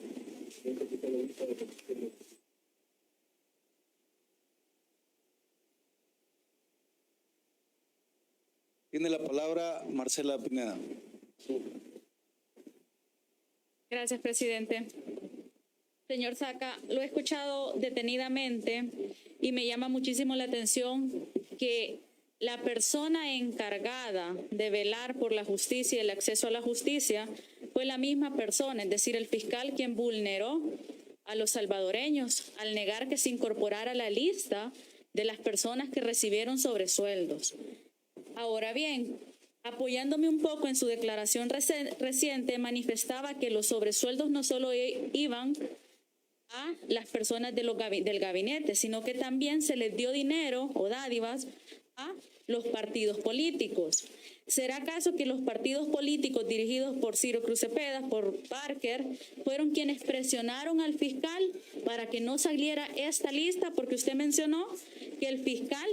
Tiene la palabra Marcela Pineda. Gracias, presidente. Señor Saca, lo he escuchado detenidamente y me llama muchísimo la atención que la persona encargada de velar por la justicia y el acceso a la justicia fue la misma persona, es decir, el fiscal quien vulneró a los salvadoreños al negar que se incorporara a la lista de las personas que recibieron sobresueldos. Ahora bien, apoyándome un poco en su declaración reciente, manifestaba que los sobresueldos no solo iban a las personas del gabinete, sino que también se les dio dinero o dádivas a los partidos políticos. ¿Será acaso que los partidos políticos dirigidos por Ciro Cruz Cepeda, por Parker, fueron quienes presionaron al fiscal para que no saliera esta lista? Porque usted mencionó que el fiscal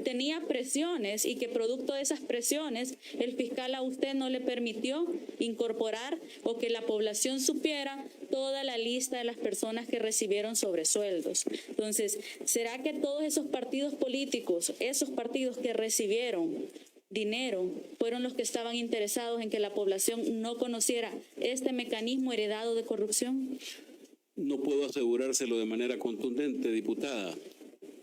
tenía presiones y que producto de esas presiones el fiscal a usted no le permitió incorporar o que la población supiera toda la lista de las personas que recibieron sobresueldos. Entonces, ¿será que todos esos partidos políticos, esos partidos que recibieron dinero, fueron los que estaban interesados en que la población no conociera este mecanismo heredado de corrupción? No puedo asegurárselo de manera contundente, diputada.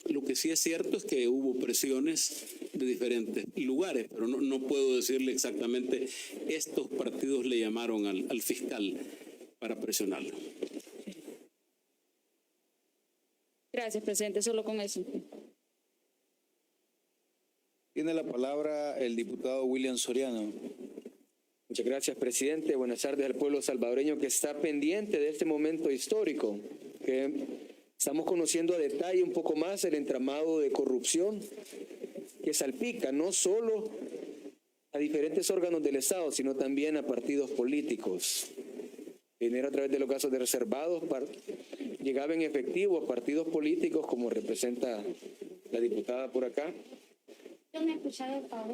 Lo que sí es cierto es que hubo presiones de diferentes lugares, pero no puedo decirle exactamente estos partidos le llamaron al fiscal para presionarlo. Gracias, presidente. Solo con eso. Tiene la palabra el diputado William Soriano. Muchas gracias, presidente. Buenas tardes al pueblo salvadoreño que está pendiente de este momento histórico, que estamos conociendo a detalle un poco más el entramado de corrupción que salpica no solo a diferentes órganos del Estado, sino también a partidos políticos. Dinero a través de los casos de reservados llegaba en efectivo a partidos políticos, como representa la diputada por acá.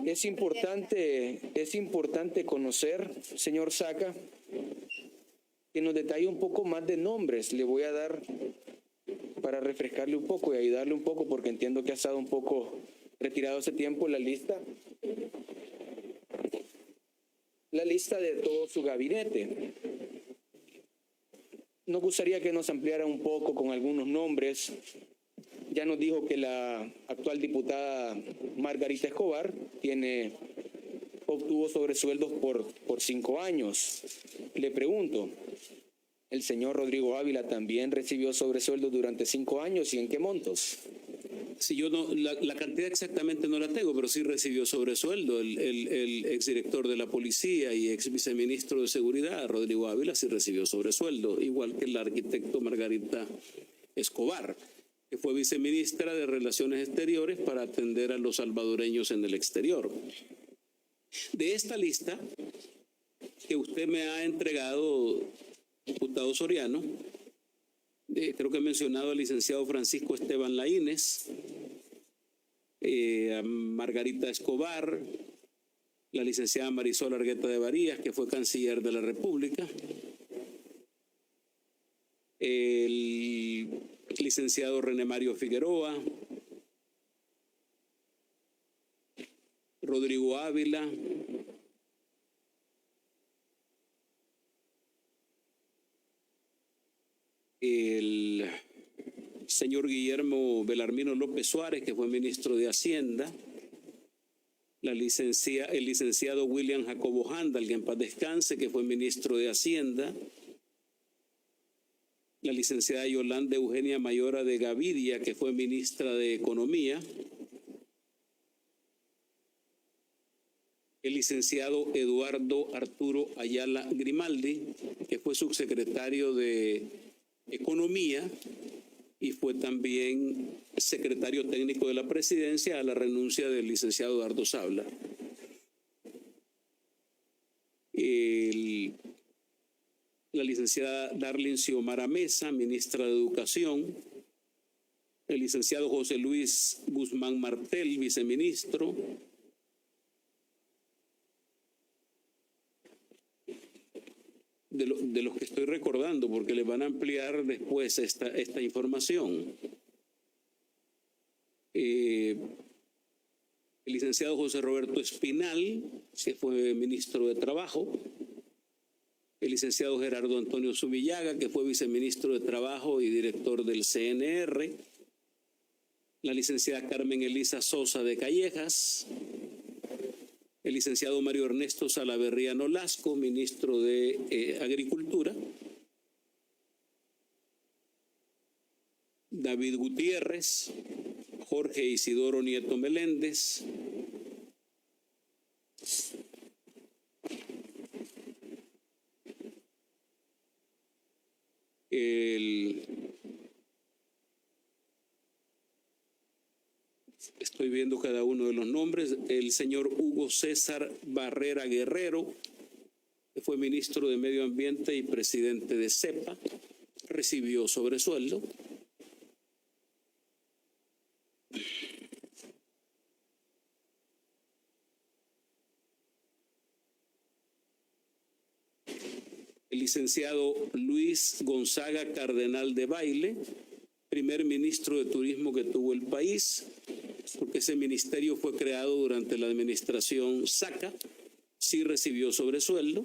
Es importante conocer, señor Saca, que nos detalle un poco más de nombres. Le voy a dar para refrescarle un poco y ayudarle un poco, porque entiendo que ha estado un poco retirado ese tiempo la lista de todo su gabinete. Nos gustaría que nos ampliara un poco con algunos nombres. Ya nos dijo que la actual diputada Margarita Escobar obtuvo sobresueldos por 5 años. Le pregunto, ¿el señor Rodrigo Ávila también recibió sobresueldos durante 5 años y en qué montos? Sí, yo no, la cantidad exactamente no la tengo, pero sí recibió sobresueldo. El exdirector de la policía y ex viceministro de Seguridad, Rodrigo Ávila, sí recibió sobresueldo, igual que el arquitecto Margarita Escobar, que fue viceministra de Relaciones Exteriores para atender a los salvadoreños en el exterior. De esta lista que usted me ha entregado, diputado Soriano, creo que he mencionado al licenciado Francisco Esteban Laínez, a Margarita Escobar, la licenciada Marisol Argueta de Varías, que fue canciller de la República, el licenciado René Mario Figueroa, Rodrigo Ávila, el señor Guillermo Belarmino López Suárez, que fue ministro de Hacienda, el licenciado William Jacobo Handal, que en paz descanse, que fue ministro de Hacienda, la licenciada Yolanda Eugenia Mayora de Gavidia, que fue ministra de Economía, el licenciado Eduardo Arturo Ayala Grimaldi, que fue subsecretario de Economía y fue también secretario técnico de la presidencia a la renuncia del licenciado Eduardo Sabla. La licenciada Darlene Xiomara Mesa, ministra de Educación, el licenciado José Luis Guzmán Martel, viceministro, de los que estoy recordando, porque les van a ampliar después esta información. El licenciado José Roberto Espinal, que fue ministro de Trabajo, el licenciado Gerardo Antonio Zubillaga, que fue viceministro de Trabajo y director del CNR, la licenciada Carmen Elisa Sosa de Callejas, el licenciado Mario Ernesto Salaverría Nolasco, ministro de Agricultura, David Gutiérrez, Jorge Isidoro Nieto Meléndez, estoy viendo cada uno de los nombres, el señor Hugo César Barrera Guerrero, que fue ministro de Medio Ambiente y presidente de CEPA, recibió sobresueldo. El licenciado Luis Gonzaga Cardenal de Baile, primer ministro de Turismo que tuvo el país, porque ese ministerio fue creado durante la administración Saca, sí recibió sobresueldo,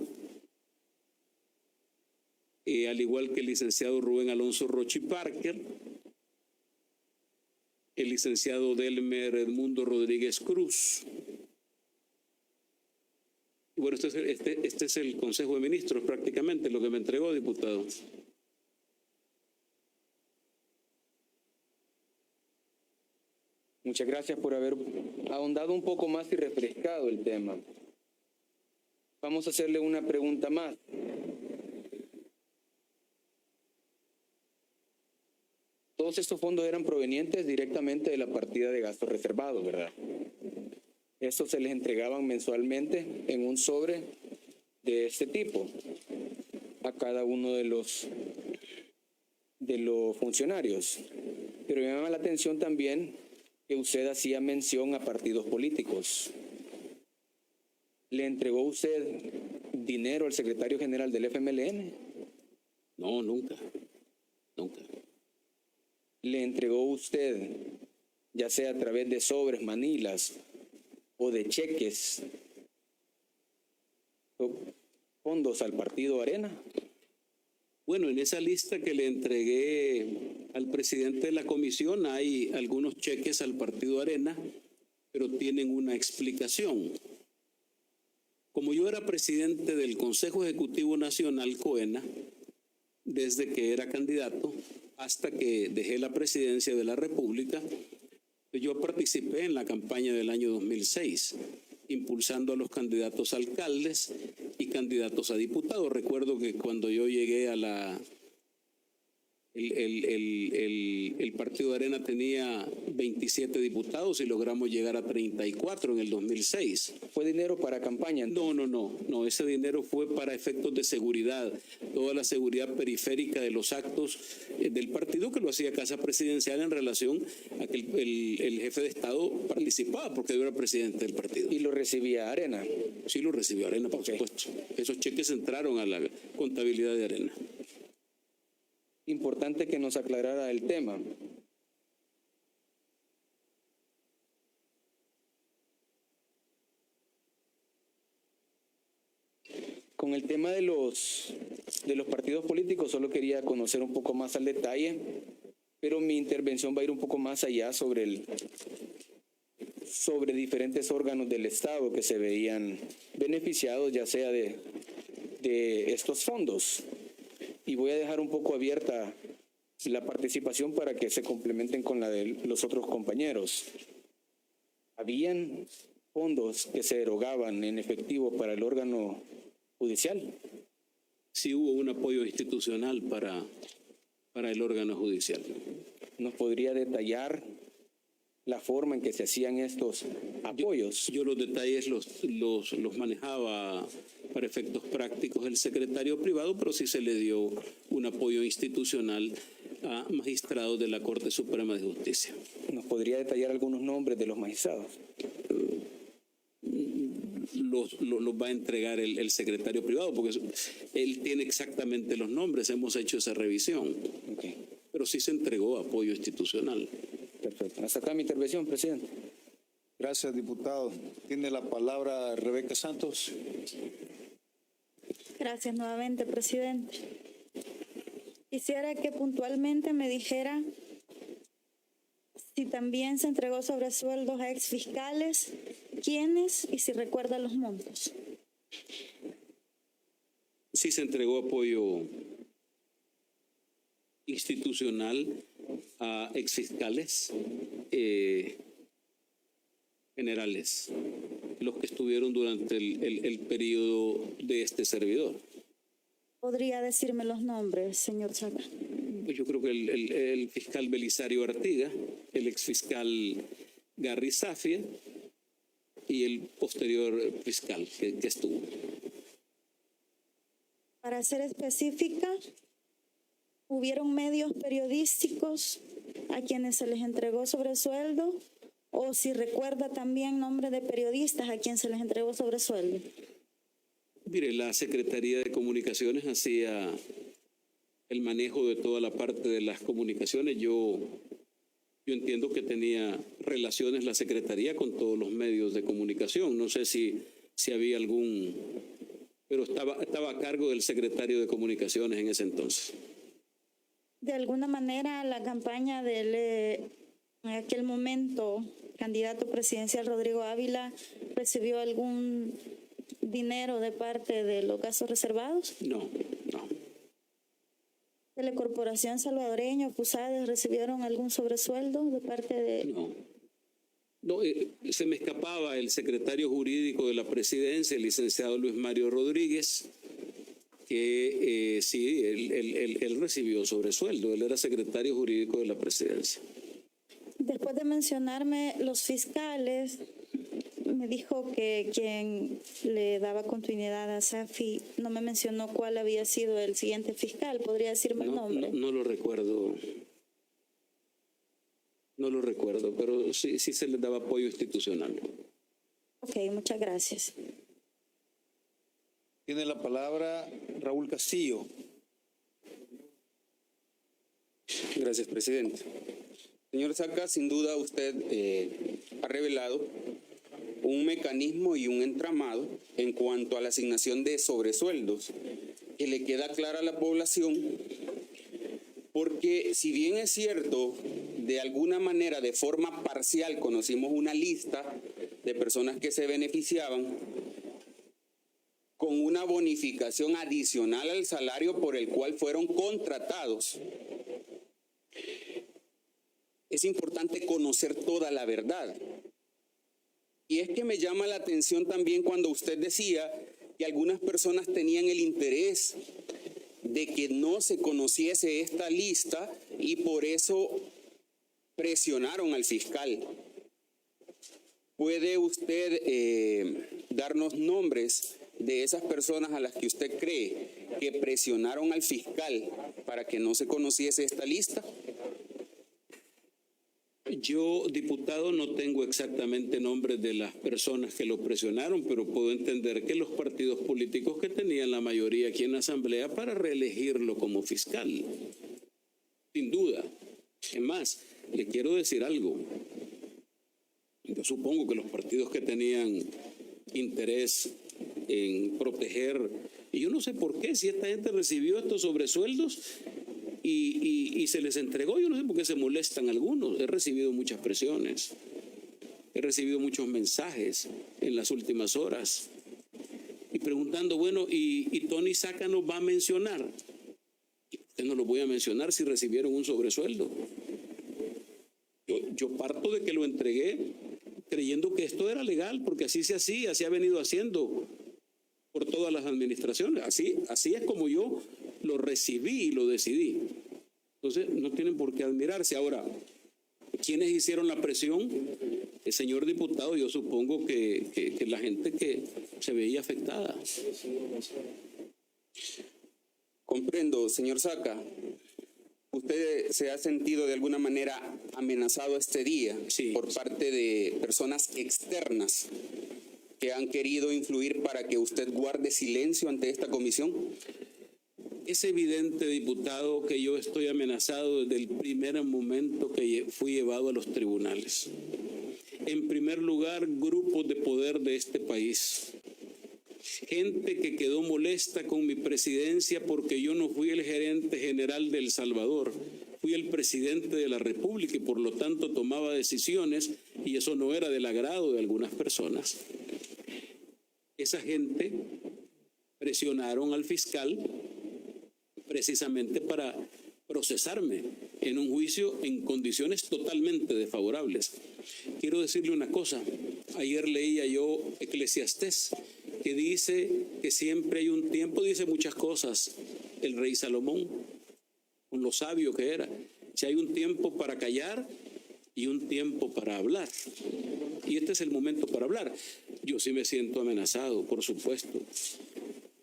al igual que el licenciado Rubén Alonso Rochi Parker, el licenciado Delmer Edmundo Rodríguez Cruz. Bueno, este es el Consejo de Ministros prácticamente, lo que me entregó, diputado. Muchas gracias por haber ahondado un poco más y refrescado el tema. Vamos a hacerle una pregunta más. Todos estos fondos eran provenientes directamente de la partida de gastos reservados, ¿verdad? Estos se les entregaban mensualmente en un sobre de este tipo a cada uno de los funcionarios. Pero me llama la atención también que usted hacía mención a partidos políticos. ¿Le entregó usted dinero al secretario general del FMLN? No, nunca. Nunca. ¿Le entregó usted, ya sea a través de sobres, manilas o de cheques, fondos al partido Arena? Bueno, en esa lista que le entregué al presidente de la comisión hay algunos cheques al partido Arena, pero tienen una explicación. Como yo era presidente del Consejo Ejecutivo Nacional, COENA, desde que era candidato hasta que dejé la presidencia de la República, yo participé en la campaña del año 2006, impulsando a los candidatos a alcaldes y candidatos a diputados. Recuerdo que cuando yo llegué a el partido de Arena tenía 27 diputados y logramos llegar a 34 en el 2006. ¿Fue dinero para campaña? No, ese dinero fue para efectos de seguridad, toda la seguridad periférica de los actos del partido, que lo hacía Casa Presidencial en relación a que el jefe de Estado participaba, porque yo era presidente del partido. ¿Y lo recibía Arena? Sí, lo recibió Arena, por supuesto. Esos cheques entraron a la contabilidad de Arena. Importante que nos aclarara el tema. Con Con el tema de los partidos políticos, solo quería conocer un poco más al detalle, pero mi intervención va a ir un poco más allá sobre diferentes órganos del Estado que se veían beneficiados, ya sea de estos fondos. Y voy a dejar un poco abierta la participación para que se complementen con la de los otros compañeros. ¿Habían fondos que se erogaban en efectivo para el órgano judicial? Sí hubo un apoyo institucional para el órgano judicial. ¿Nos podría detallar la forma en que se hacían estos apoyos? Yo los detalles los manejaba para efectos prácticos el secretario privado, pero sí se le dio un apoyo institucional a magistrados de la Corte Suprema de Justicia. ¿Nos podría detallar algunos nombres de los magistrados? Los va a entregar el secretario privado, porque él tiene exactamente los nombres, hemos hecho esa revisión. Okay. Pero sí se entregó apoyo institucional. Perfecto. Hasta acá mi intervención, presidente. Gracias, diputado. Tiene la palabra Rebeca Santos. Gracias nuevamente, presidente. Quisiera que puntualmente me dijera si también se entregó sobresueldos a exfiscales, quiénes y si recuerda los montos. Sí se entregó apoyo institucional a exfiscales generales, los que estuvieron durante el periodo de este servidor. ¿Podría decirme los nombres, señor Saca? Pues yo creo que el fiscal Belisario Artiga, el exfiscal Garry Zafia y el posterior fiscal que estuvo. Para ser específica, ¿hubieron medios periodísticos a quienes se les entregó sobresueldo? O si recuerda también nombre de periodistas a quienes se les entregó sobresueldo. Mire, la Secretaría de Comunicaciones hacía el manejo de toda la parte de las comunicaciones. Yo entiendo que tenía relaciones la Secretaría con todos los medios de comunicación. No sé si había algún, pero estaba a cargo del secretario de Comunicaciones en ese entonces. De alguna manera, la campaña del en aquel momento candidato presidencial Rodrigo Ávila recibió algún dinero de parte de los gastos reservados. No. ¿Telecorporación Salvadoreña, FUSADES recibieron algún sobresueldo de parte de...? No, se me escapaba el secretario jurídico de la presidencia, el licenciado Luis Mario Rodríguez, que sí, él recibió sobresueldo, él era secretario jurídico de la presidencia. Después de mencionarme los fiscales, me dijo que quien le daba continuidad a Safi no me mencionó cuál había sido el siguiente fiscal. ¿Podría decirme el nombre? No lo recuerdo. No lo recuerdo, pero sí se le daba apoyo institucional. Ok, muchas gracias. Tiene la palabra Raúl Castillo. Gracias, presidente. Señor Saca, sin duda usted ha revelado un mecanismo y un entramado en cuanto a la asignación de sobresueldos que le queda clara a la población, porque si bien es cierto, de alguna manera, de forma parcial, conocimos una lista de personas que se beneficiaban con una bonificación adicional al salario por el cual fueron contratados. Es importante conocer toda la verdad. Y es que me llama la atención también cuando usted decía que algunas personas tenían el interés de que no se conociese esta lista y por eso presionaron al fiscal. ¿Puede usted darnos nombres de esas personas a las que usted cree que presionaron al fiscal para que no se conociese esta lista? Yo, diputado, no tengo exactamente nombres de las personas que lo presionaron, pero puedo entender que los partidos políticos que tenían la mayoría aquí en la Asamblea para reelegirlo como fiscal. Sin duda. Es más, le quiero decir algo. Yo supongo que los partidos que tenían interés en proteger Y yo no sé por qué, si esta gente recibió estos sobresueldos y se les entregó, yo no sé por qué se molestan algunos. He recibido muchas presiones, he recibido muchos mensajes en las últimas horas y preguntando, bueno, ¿y Tony Saca nos va a mencionar? Yo no lo voy a mencionar si recibieron un sobresueldo. Yo parto de que lo entregué creyendo que esto era legal, porque así se hacía, así ha venido haciendo por todas las administraciones. Así es como yo lo recibí y lo decidí. Entonces, no tienen por qué admirarse. Ahora, ¿quiénes hicieron la presión? El señor diputado, yo supongo que la gente que se veía afectada. Comprendo, señor Saca. ¿Usted se ha sentido de alguna manera amenazado este día Sí. por parte de personas externas que han querido influir para que usted guarde silencio ante esta comisión? Es evidente, diputado, que yo estoy amenazado desde el primer momento que fui llevado a los tribunales. En primer lugar, grupos de poder de este país. Gente que quedó molesta con mi presidencia porque yo no fui el gerente general de El Salvador, fui el presidente de la República y por lo tanto tomaba decisiones y eso no era del agrado de algunas personas. Esa gente presionaron al fiscal precisamente para procesarme en un juicio en condiciones totalmente desfavorables. Quiero decirle una cosa, ayer leía yo Eclesiastés, que dice que siempre hay un tiempo, dice muchas cosas, el rey Salomón, con lo sabio que era. Si hay un tiempo para callar y un tiempo para hablar. Y este es el momento para hablar. Yo sí me siento amenazado, por supuesto.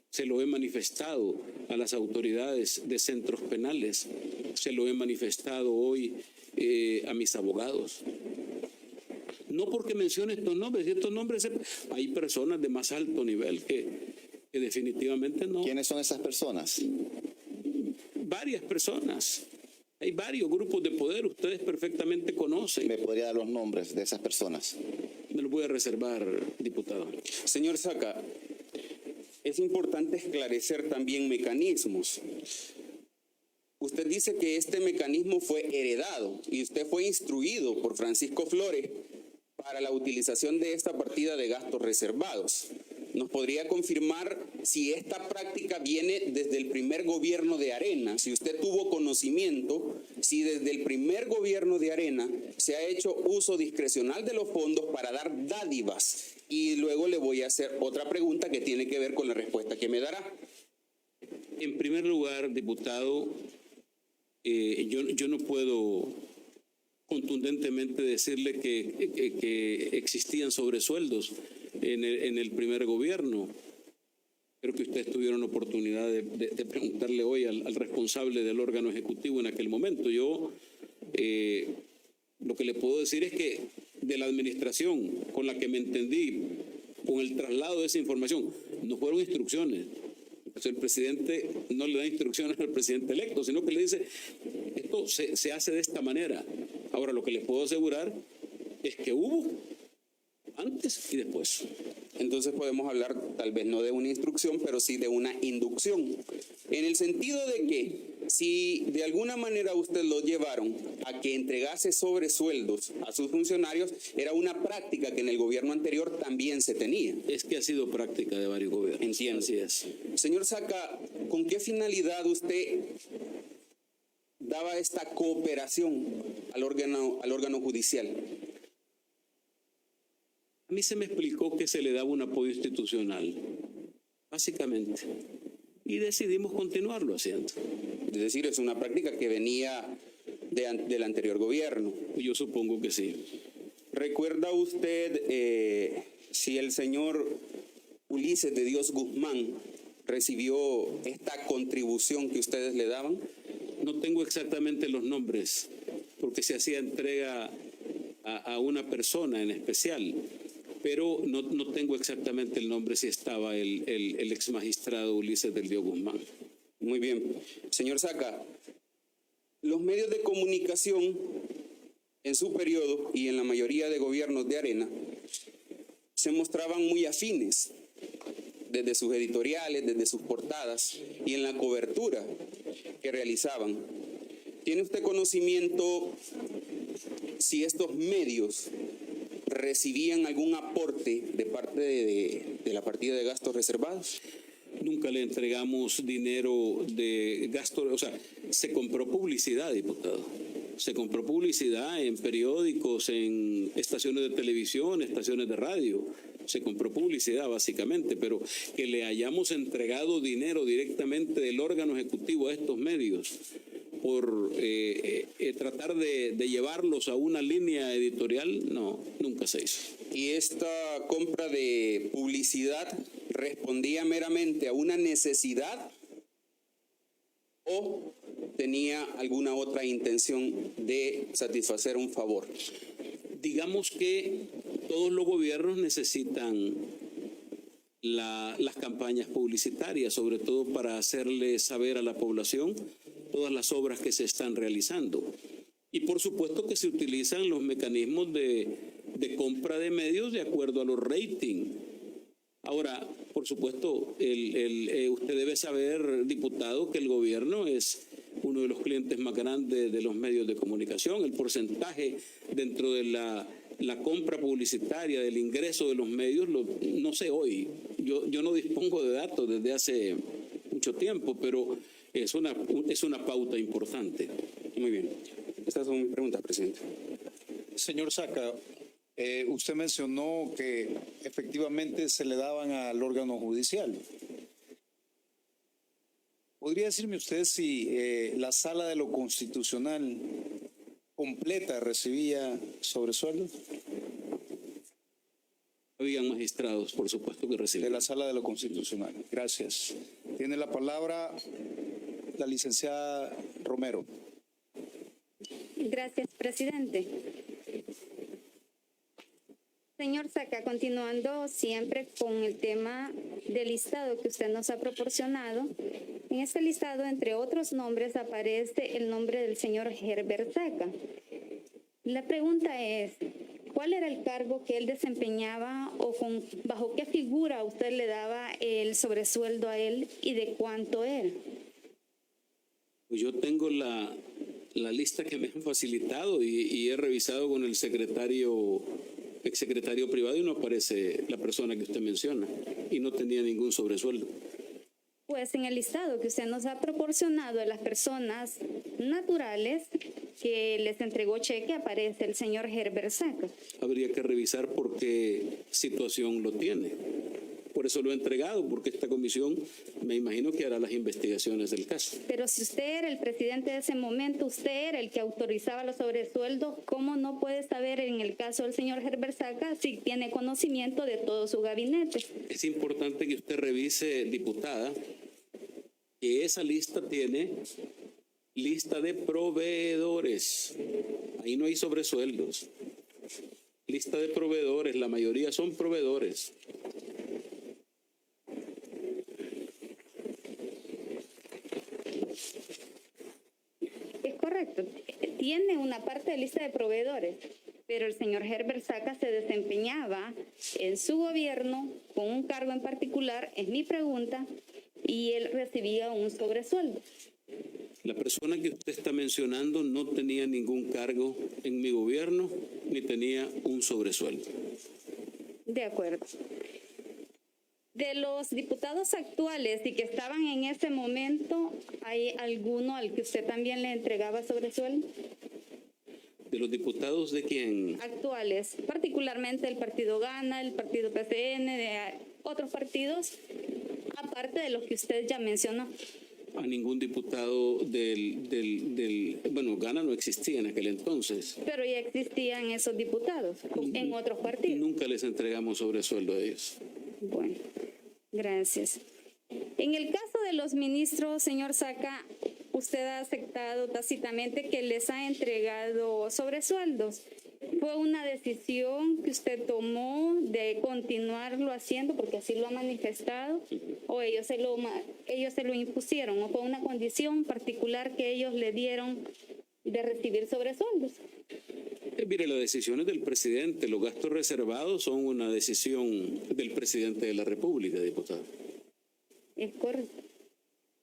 Se lo he manifestado a las autoridades de centros penales. Se lo he manifestado hoy a mis abogados. No porque mencione estos nombres, hay personas de más alto nivel que definitivamente no. ¿Quiénes son esas personas? Varias personas. Hay varios grupos de poder, ustedes perfectamente conocen. ¿Me podría dar los nombres de esas personas? Me lo voy a reservar, diputado. Señor Saca, es importante esclarecer también mecanismos. Usted dice que este mecanismo fue heredado y usted fue instruido por Francisco Flores para la utilización de esta partida de gastos reservados. ¿Nos podría confirmar si esta práctica viene desde el primer gobierno de Arena? Si usted tuvo conocimiento, si desde el primer gobierno de Arena se ha hecho uso discrecional de los fondos para dar dádivas. Y luego le voy a hacer otra pregunta que tiene que ver con la respuesta que me dará. En primer lugar, diputado, yo no puedo contundentemente decirle que existían sobresueldos en el primer gobierno. Creo que ustedes tuvieron oportunidad de preguntarle hoy al responsable del órgano ejecutivo en aquel momento. Yo lo que le puedo decir es que de la administración con la que me entendí, con el traslado de esa información, no fueron instrucciones. El presidente no le da instrucciones al presidente electo, sino que le dice, esto se hace de esta manera. Ahora, lo que les puedo asegurar es que hubo antes y después. Entonces podemos hablar tal vez no de una instrucción, pero sí de una inducción. En el sentido de que si de alguna manera usted lo llevaron a que entregase sobresueldos a sus funcionarios, era una práctica que en el gobierno anterior también se tenía. Es que ha sido práctica de varios gobiernos. Entiendo. Así es. Señor Saca, ¿con qué finalidad usted daba esta cooperación al órgano judicial? A mí se me explicó que se le daba un apoyo institucional, básicamente, y decidimos continuarlo haciendo. Es decir, es una práctica que venía del anterior gobierno. Yo supongo que sí. ¿Recuerda usted si el señor Ulises de Dios Guzmán recibió esta contribución que ustedes le daban? No tengo exactamente los nombres, porque se hacía entrega a una persona en especial, pero no tengo exactamente el nombre si estaba el ex magistrado Ulises del Dios Guzmán. Muy bien. Señor Saca, los medios de comunicación en su periodo y en la mayoría de gobiernos de Arena se mostraban muy afines desde sus editoriales, desde sus portadas y en la cobertura que realizaban. ¿Tiene usted conocimiento si estos medios recibían algún aporte de parte de la partida de gastos reservados? Nunca le entregamos dinero de gasto, o sea, se compró publicidad, diputado. Se compró publicidad en periódicos, en estaciones de televisión, estaciones de radio. Se compró publicidad básicamente, pero que le hayamos entregado dinero directamente del órgano ejecutivo a estos medios por tratar de llevarlos a una línea editorial, no, nunca se hizo. ¿Y esta compra de publicidad respondía meramente a una necesidad o tenía alguna otra intención de satisfacer un favor? Digamos que todos los gobiernos necesitan las campañas publicitarias, sobre todo para hacerle saber a la población todas las obras que se están realizando. Y por supuesto que se utilizan los mecanismos de compra de medios de acuerdo a los ratings. Ahora, por supuesto, usted debe saber, diputado, que el gobierno es uno de los clientes más grandes de los medios de comunicación. El porcentaje dentro de la compra publicitaria, del ingreso de los medios, no sé hoy. Yo no dispongo de datos desde hace mucho tiempo, pero es una pauta importante. Muy bien. Estas son mis preguntas, presidente. Señor Saca, usted mencionó que efectivamente se le daban al órgano judicial. ¿Podría decirme usted si la Sala de lo Constitucional completa recibía sobresueldo? Habían magistrados, por supuesto, que recibían. De la Sala de lo Constitucional. Gracias. Tiene la palabra la licenciada Romero. Gracias, presidente. Señor Saca, continuando siempre con el tema del listado que usted nos ha proporcionado, en este listado, entre otros nombres, aparece el nombre del señor Herbert Saca. La pregunta es, ¿cuál era el cargo que él desempeñaba o bajo qué figura usted le daba el sobresueldo a él y de cuánto era? Pues yo tengo la lista que me han facilitado y he revisado con el exsecretario privado y no aparece la persona que usted menciona y no tenía ningún sobresueldo. Pues en el listado que usted nos ha proporcionado de las personas naturales que les entregó cheque aparece el señor Herbert Saca. Habría que revisar por qué situación lo tiene. Por eso lo he entregado, porque esta comisión me imagino que hará las investigaciones del caso. Pero si usted era el presidente de ese momento, usted era el que autorizaba los sobresueldos, ¿cómo no puede saber en el caso del señor Herbert Saca si tiene conocimiento de todo su gabinete? Es importante que usted revise, diputada, que esa lista tiene lista de proveedores. Ahí no hay sobresueldos. Lista de proveedores, la mayoría son proveedores. Es correcto, tiene una parte de lista de proveedores, pero el señor Herbert Saca se desempeñaba en su gobierno con un cargo en particular, es mi pregunta, y él recibía un sobresueldo. La persona que usted está mencionando no tenía ningún cargo en mi gobierno ni tenía un sobresueldo. De acuerdo. De los diputados actuales y que estaban en ese momento, ¿hay alguno al que usted también le entregaba sobresueldo? ¿De los diputados de quién? Actuales, particularmente el partido Gana, el partido PCN, de otros partidos, aparte de los que usted ya mencionó. A ningún diputado bueno, Gana no existía en aquel entonces. Pero ya existían esos diputados en otros partidos. Nunca les entregamos sobresueldo a ellos. Bueno, gracias. En el caso de los ministros, señor Saca, usted ha aceptado tácitamente que les ha entregado sobresueldos. ¿Fue una decisión que usted tomó de continuarlo haciendo porque así lo ha manifestado? ¿O ellos se lo impusieron? ¿O fue una condición particular que ellos le dieron de recibir sobresueldos? Mire, las decisiones del presidente, los gastos reservados son una decisión del presidente de la República, diputado. Es correcto.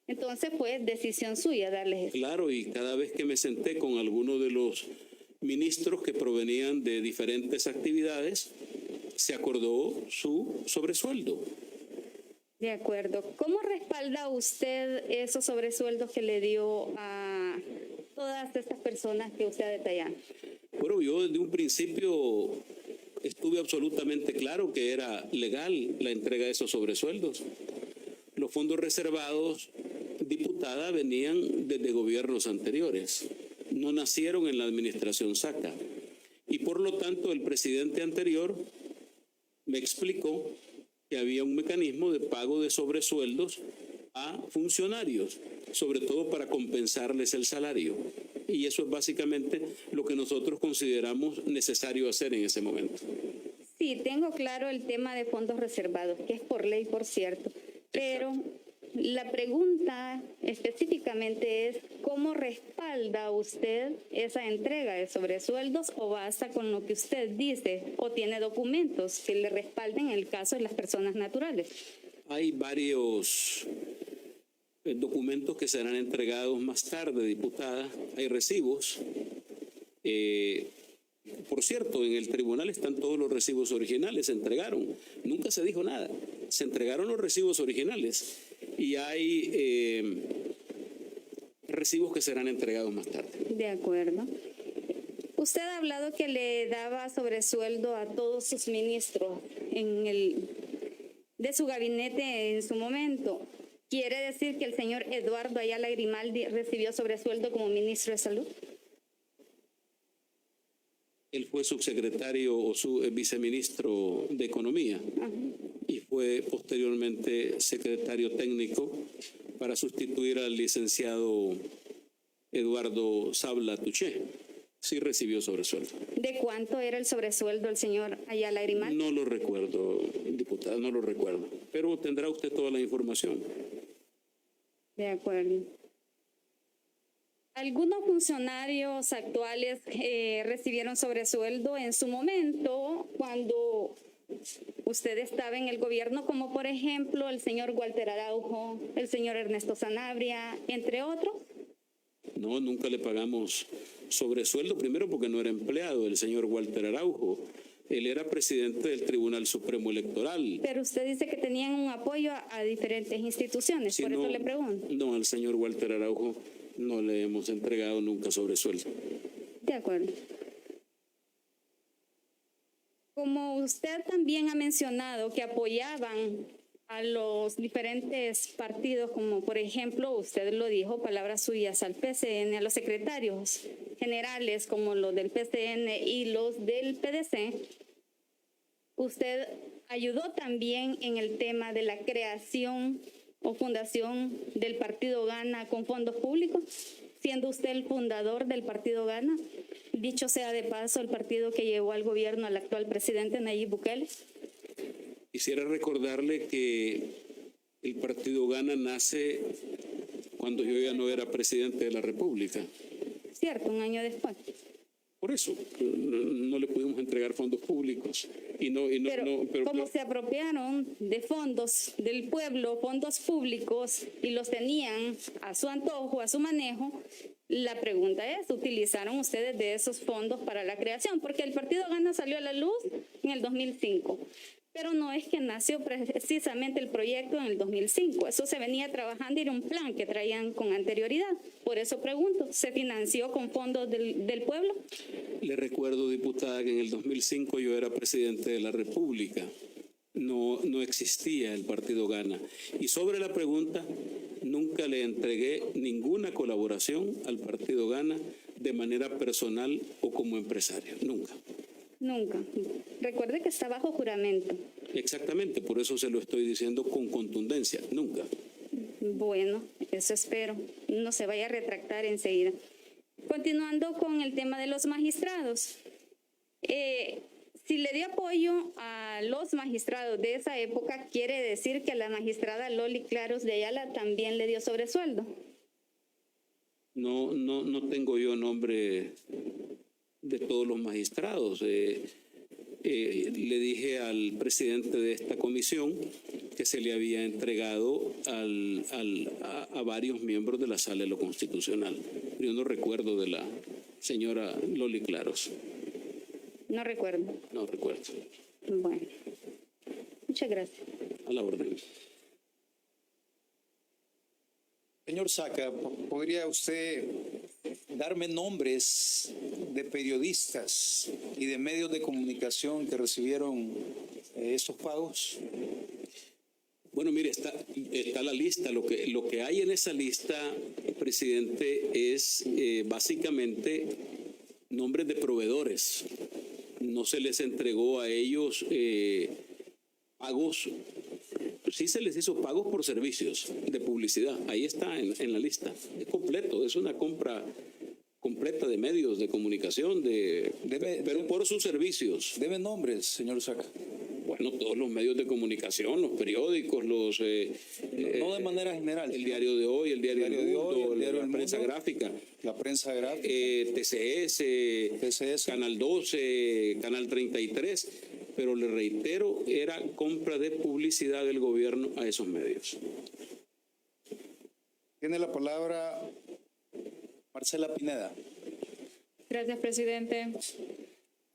Entonces fue decisión suya darles eso. Claro, y cada vez que me senté con alguno de los ministros que provenían de diferentes actividades, se acordó su sobresueldo. De acuerdo. ¿Cómo respalda usted esos sobresueldos que le dio a todas estas personas que usted ha detallado? Bueno, yo desde un principio estuve absolutamente claro que era legal la entrega de esos sobresueldos. Los fondos reservados, diputada, venían desde gobiernos anteriores, no nacieron en la administración Saca. Y por lo tanto el presidente anterior me explicó que había un mecanismo de pago de sobresueldos a funcionarios, sobre todo para compensarles el salario. Y eso es básicamente lo que nosotros consideramos necesario hacer en ese momento. Sí, tengo claro el tema de fondos reservados, que es por ley, por cierto. Pero la pregunta específicamente es, ¿cómo respalda usted esa entrega de sobresueldos o basta con lo que usted dice o tiene documentos que le respalden en el caso de las personas naturales? Hay varios documentos que serán entregados más tarde, diputada. Hay recibos. Por cierto, en el tribunal están todos los recibos originales, se entregaron. Nunca se dijo nada. Se entregaron los recibos originales y hay recibos que serán entregados más tarde. De acuerdo. Usted ha hablado que le daba sobresueldo a todos sus ministros de su gabinete en su momento. ¿Quiere decir que el señor Eduardo Ayala Grimaldi recibió sobresueldo como ministro de Salud? Él fue subsecretario o viceministro de Economía. Ajá. Y fue posteriormente secretario técnico para sustituir al licenciado Eduardo Sabla Tuché. Sí recibió sobresueldo. ¿De cuánto era el sobresueldo del señor Ayala Grimaldi? No lo recuerdo, diputada, no lo recuerdo. Pero tendrá usted toda la información. De acuerdo. Algunos funcionarios actuales recibieron sobresueldo en su momento cuando usted estaba en el gobierno, como por ejemplo el señor Walter Araujo, el señor Ernesto Sanabria, entre otros. No, nunca le pagamos sobresueldo, primero porque no era empleado el señor Walter Araujo. Él era presidente del Tribunal Supremo Electoral. Pero usted dice que tenían un apoyo a diferentes instituciones, Sí, por eso le pregunto. No, al señor Walter Araujo no le hemos entregado nunca sobresueldo. De acuerdo. Como usted también ha mencionado que apoyaban a los diferentes partidos, como por ejemplo, usted lo dijo, palabras suyas, al PCN, a los secretarios generales como los del PCN y los del PDC, usted ayudó también en el tema de la creación o fundación del Partido Gana con fondos públicos, siendo usted el fundador del Partido Gana, dicho sea de paso, el partido que llevó al gobierno al actual presidente Nayib Bukele. Quisiera recordarle que el Partido Gana nace cuando yo ya no era presidente de la República. Cierto, un año después. Por eso no le pudimos entregar fondos públicos. Pero como se apropiaron de fondos del pueblo, fondos públicos, y los tenían a su antojo, a su manejo, la pregunta es, ¿utilizaron ustedes de esos fondos para la creación? Porque el Partido Gana salió a la luz en el 2005. Pero no es que nació precisamente el proyecto en el 2005. Eso se venía trabajando y era un plan que traían con anterioridad. Por eso pregunto, ¿se financió con fondos del pueblo? Le recuerdo, diputada, que en el 2005 yo era presidente de la República. No existía el Partido Gana. Y sobre la pregunta, nunca le entregué ninguna colaboración al Partido Gana de manera personal o como empresario. Nunca. Nunca. Recuerde que está bajo juramento. Exactamente, por eso se lo estoy diciendo con contundencia. Nunca. Bueno, eso espero. No se vaya a retractar enseguida. Continuando con el tema de los magistrados. Si le dio apoyo a los magistrados de esa época, quiere decir que a la magistrada Loli Claros de Ayala también le dio sobresueldo. No tengo yo nombre de todos los magistrados. Le dije al presidente de esta comisión que se le había entregado a varios miembros de la Sala de lo Constitucional. Yo no recuerdo de la señora Loli Claros. No recuerdo. No recuerdo. Bueno, muchas gracias. A la orden. Señor Saca, ¿podría usted darme nombres de periodistas y de medios de comunicación que recibieron estos pagos? Bueno, mire, está la lista. Lo que hay en esa lista, presidente, es básicamente nombres de proveedores. No se les entregó a ellos pagos. Sí se les hizo pagos por servicios de publicidad. Ahí está en la lista. Es completo, es una compra completa de medios de comunicación, pero por sus servicios. Deme nombres, señor Saca. Bueno, todos los medios de comunicación, los periódicos, no de manera general. El Diario de Hoy, el Diario del Mundo, la prensa gráfica. La prensa gráfica. TCS, Canal 12, Canal 33. Pero le reitero, era compra de publicidad del gobierno a esos medios. Tiene la palabra Marcela Pineda. Gracias, presidente.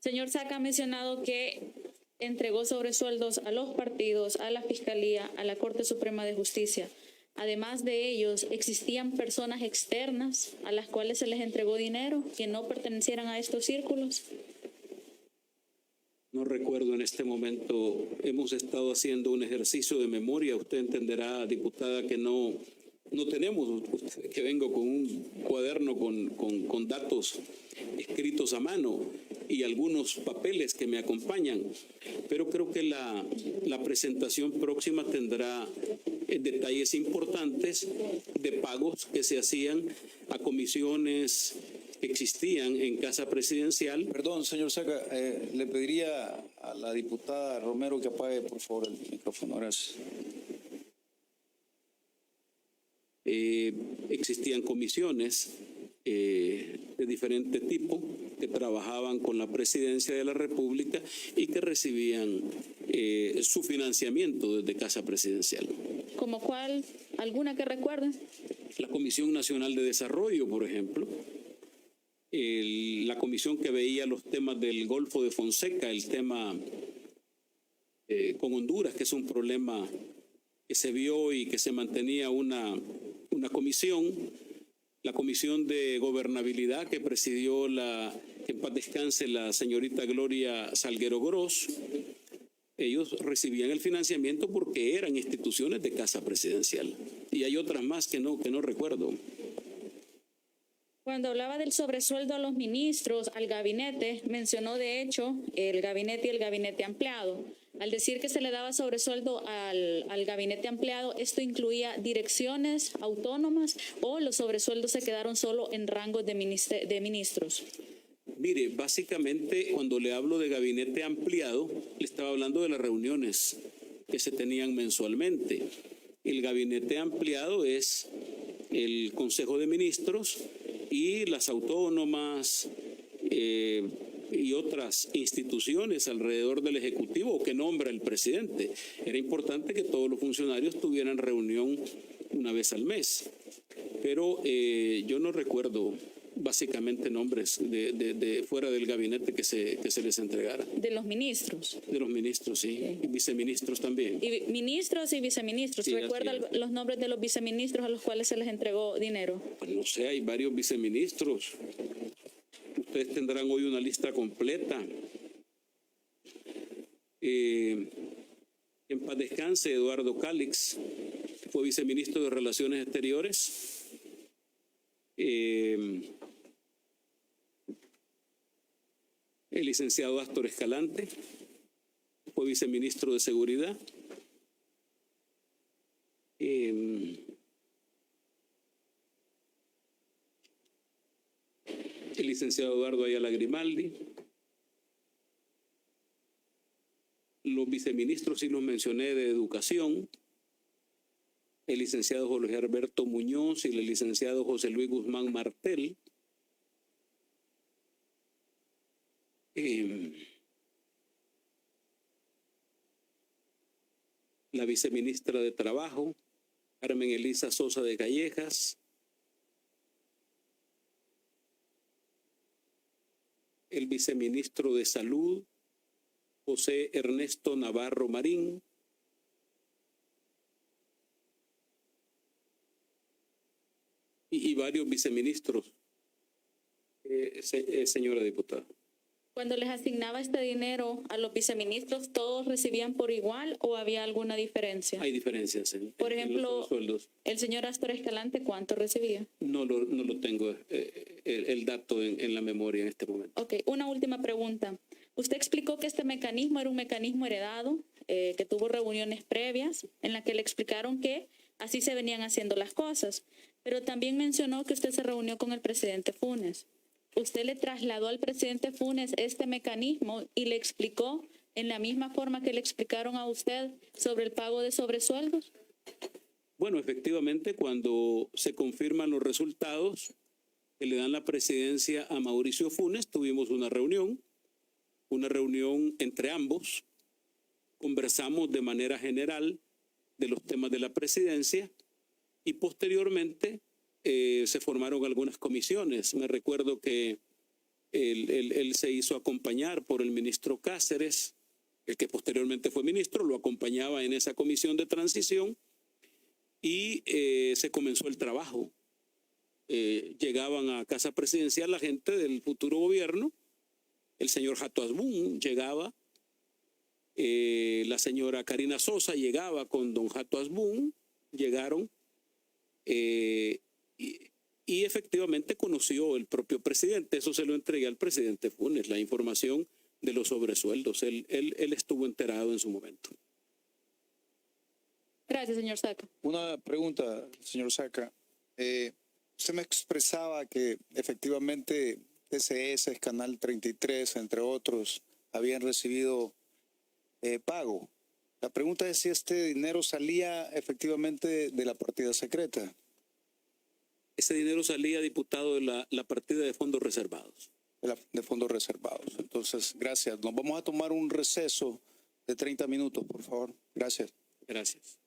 Señor Saca ha mencionado que entregó sobresueldos a los partidos, a la Fiscalía, a la Corte Suprema de Justicia. Además de ellos, ¿existían personas externas a las cuales se les entregó dinero que no pertenecieran a estos círculos? No recuerdo en este momento. Hemos estado haciendo un ejercicio de memoria. Usted entenderá, diputada, que no tenemos, que vengo con un cuaderno con datos escritos a mano y algunos papeles que me acompañan, pero creo que la presentación próxima tendrá detalles importantes de pagos que se hacían a comisiones que existían en Casa Presidencial. Perdón, señor Saca, le pediría a la diputada Romero que apague, por favor, el micrófono. Gracias. Existían comisiones de diferente tipo que trabajaban con la Presidencia de la República y que recibían su financiamiento desde Casa Presidencial. ¿Como cuál? ¿Alguna que recuerden? La Comisión Nacional de Desarrollo, por ejemplo. La comisión que veía los temas del Golfo de Fonseca, el tema con Honduras, que es un problema que se vio y que se mantenía una comisión, la comisión de gobernabilidad que presidió que en paz descanse la señorita Gloria Salguero Gross. Ellos recibían el financiamiento porque eran instituciones de Casa Presidencial. Y hay otras más que no recuerdo. Cuando hablaba del sobresueldo a los ministros, al gabinete, mencionó de hecho el gabinete y el gabinete ampliado. Al decir que se le daba sobresueldo al gabinete ampliado, ¿esto incluía direcciones autónomas o los sobresueldos se quedaron solo en rangos de ministros? Mire, básicamente cuando le hablo de gabinete ampliado, le estaba hablando de las reuniones que se tenían mensualmente. El gabinete ampliado es el Consejo de Ministros y las autónomas y otras instituciones alrededor del Ejecutivo o que nombra el presidente. Era importante que todos los funcionarios tuvieran reunión una vez al mes. Pero yo no recuerdo básicamente nombres de fuera del gabinete que se les entregara. De los ministros. De los ministros, sí. Y viceministros también. Y ministros y viceministros. Sí, ¿Recuerda los nombres de los viceministros a los cuales se les entregó dinero? Pues no sé, hay varios viceministros. Ustedes tendrán hoy una lista completa. En paz descanse Eduardo Cálix, fue viceministro de Relaciones Exteriores. El licenciado Astor Escalante fue viceministro de Seguridad. El licenciado Eduardo Ayala Grimaldi. Los viceministros, sí los mencioné, de Educación. El licenciado Jorge Alberto Muñoz y el licenciado José Luis Guzmán Martel. la viceministra de Trabajo, Carmen Elisa Sosa de Callejas, el viceministro de Salud, José Ernesto Navarro Marín, y varios viceministros, señora diputada. Cuando les asignaba este dinero a los viceministros, ¿todos recibían por igual o había alguna diferencia? Hay diferencias Por en ejemplo, los sueldos. el señor Astor Escalante, ¿cuánto recibía? No lo tengo el dato en la memoria en este momento. Ok, una última pregunta. Usted explicó que este mecanismo era un mecanismo heredado, que tuvo reuniones previas en las que le explicaron que así se venían haciendo las cosas, pero también mencionó que usted se reunió con el presidente Funes. ¿Usted le trasladó al presidente Funes este mecanismo y le explicó en la misma forma que le explicaron a usted sobre el pago de sobresueldos? Bueno, efectivamente, cuando se confirman los resultados que le dan la presidencia a Mauricio Funes, tuvimos una reunión entre ambos, conversamos de manera general de los temas de la presidencia y posteriormente se formaron algunas comisiones. Me recuerdo que él se hizo acompañar por el ministro Cáceres, el que posteriormente fue ministro, lo acompañaba en esa comisión de transición y se comenzó el trabajo. Llegaban a Casa Presidencial la gente del futuro gobierno, el señor Jato Asbun llegaba, la señora Karina Sosa llegaba con don Jato Asbun, llegaron y efectivamente conoció el propio presidente. Eso se lo entregué al presidente Funes, la información de los sobresueldos. Él estuvo enterado en su momento. Gracias, señor Saca. Una pregunta, señor Saca. Usted me expresaba que efectivamente TCS, Canal 33, entre otros, habían recibido pago. La pregunta es si este dinero salía efectivamente de la partida secreta. Ese dinero salía, diputado, de la partida de fondos reservados. De fondos reservados. Entonces, gracias. Nos vamos a tomar un receso de 30 minutos, por favor. Gracias. Gracias.